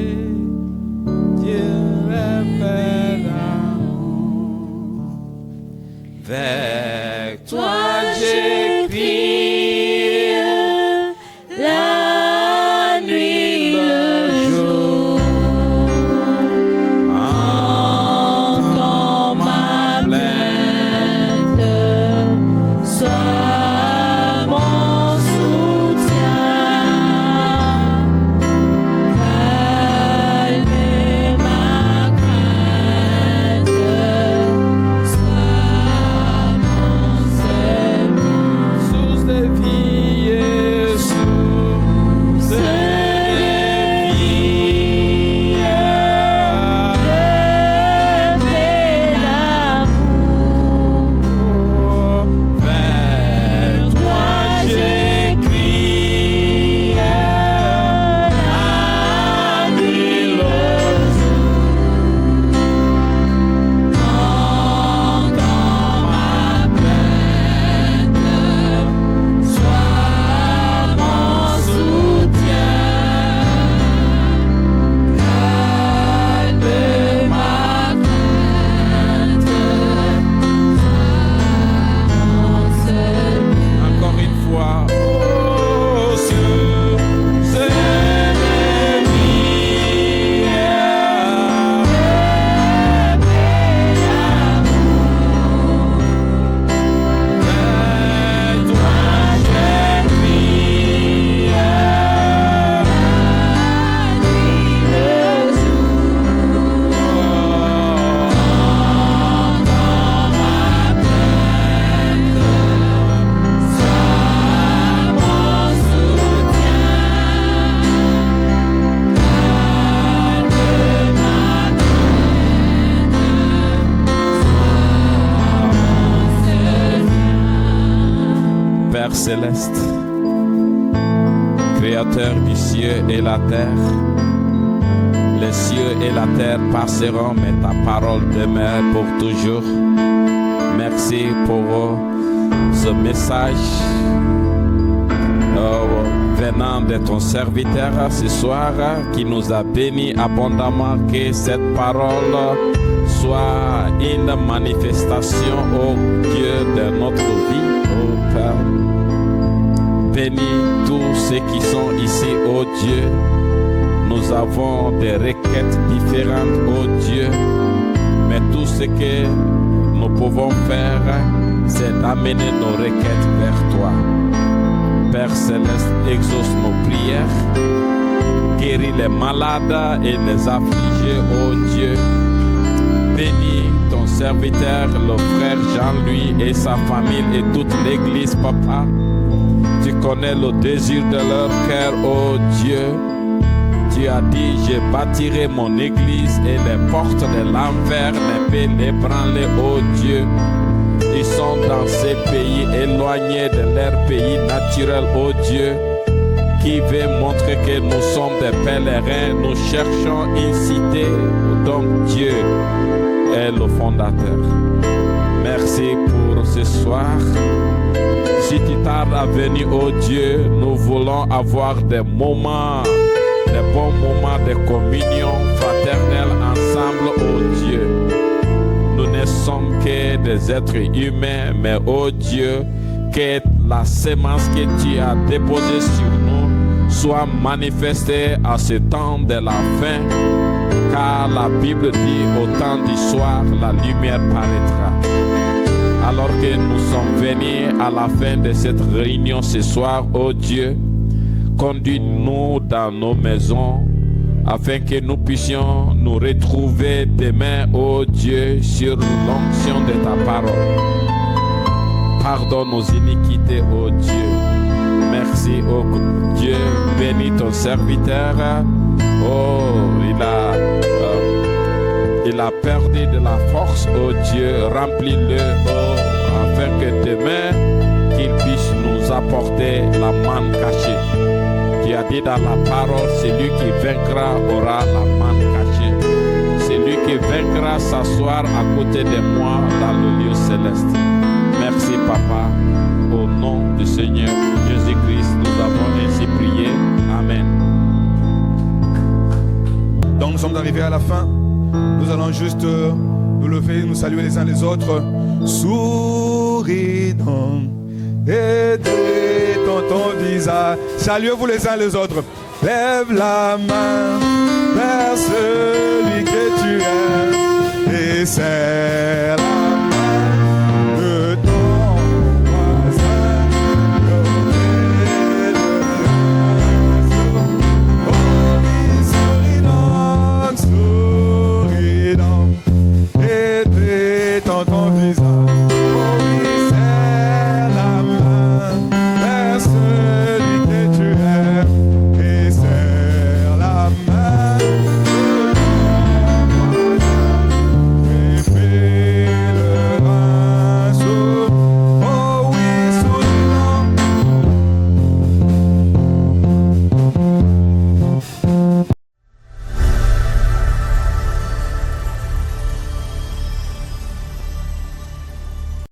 Dieu révèle. Vers toi j'écris, la nuit, le jour, entends ma plainte, sois mon soutien, calme ma crainte, sois mon secours. source de vie, source de vie. Vers toi j'écris, la nuit, le Entends ma plainte, sois mon soutien, calme ma crainte, sois mon seul. Encore une fois, oh, source de vie. Vers toi j'écris, Père céleste, Créateur du ciel et la terre, les cieux et la terre passeront, mais ta parole demeure pour toujours. Merci pour ce message venant de ton serviteur ce soir qui nous a bénis abondamment. Que cette parole soit une manifestation, ô Dieu, de notre vie, ô Père. Bénis tous ceux qui sont ici, ô Dieu. Nous avons des requêtes différentes, ô Dieu, mais tout ce que nous pouvons faire, c'est d'amener nos requêtes vers toi. Père céleste, exauce nos prières, guéris les malades et les affligés, ô Dieu. Bénis ton serviteur, le frère Jean-Louis et sa famille et toute l'église, Papa. Tu connais le désir de leur cœur, ô Dieu. Tu as dit, je bâtirai mon église et les portes de l'enfer ne peuvent l'ébranler, ô Dieu. Ils sont dans ces pays éloignés de leur pays naturel, ô Dieu, qui veut montrer que nous sommes des pèlerins. Nous cherchons une cité dont Dieu est le fondateur. Merci pour ce soir. Si tu tardes à venir, ô Dieu, nous voulons avoir des moments, des bons moments de communion fraternelle ensemble, ô Dieu. Nous ne sommes que des êtres humains, mais ô Dieu, que la sémence que tu as déposée sur nous soit manifestée à ce temps de la fin, car la Bible dit au temps du soir, la lumière paraîtra. Alors que nous sommes venus à la fin de cette réunion ce soir, ô Dieu, conduis-nous dans nos maisons afin que nous puissions nous retrouver demain, ô Dieu, sur l'onction de ta parole. Pardonne nos iniquités, ô Dieu. Merci, ô Dieu. Bénis ton serviteur. Oh, il a perdu de la force, ô Dieu. Remplis-le, afin que demain, qu'il puisse nous apporter la manne cachée. Tu as dit dans la parole, celui qui vaincra aura la manne cachée. Celui qui vaincra s'asseoir à côté de moi dans le lieu céleste. Merci, Papa. Au nom du Seigneur Jésus-Christ, nous avons ainsi prié. Amen. sommes arrivés à la fin. Nous allons juste nous lever, nous saluer les uns les autres. Souris donc et détends ton visage. Saluez-vous les uns les autres. Lève la main vers celui que tu aimes et serre la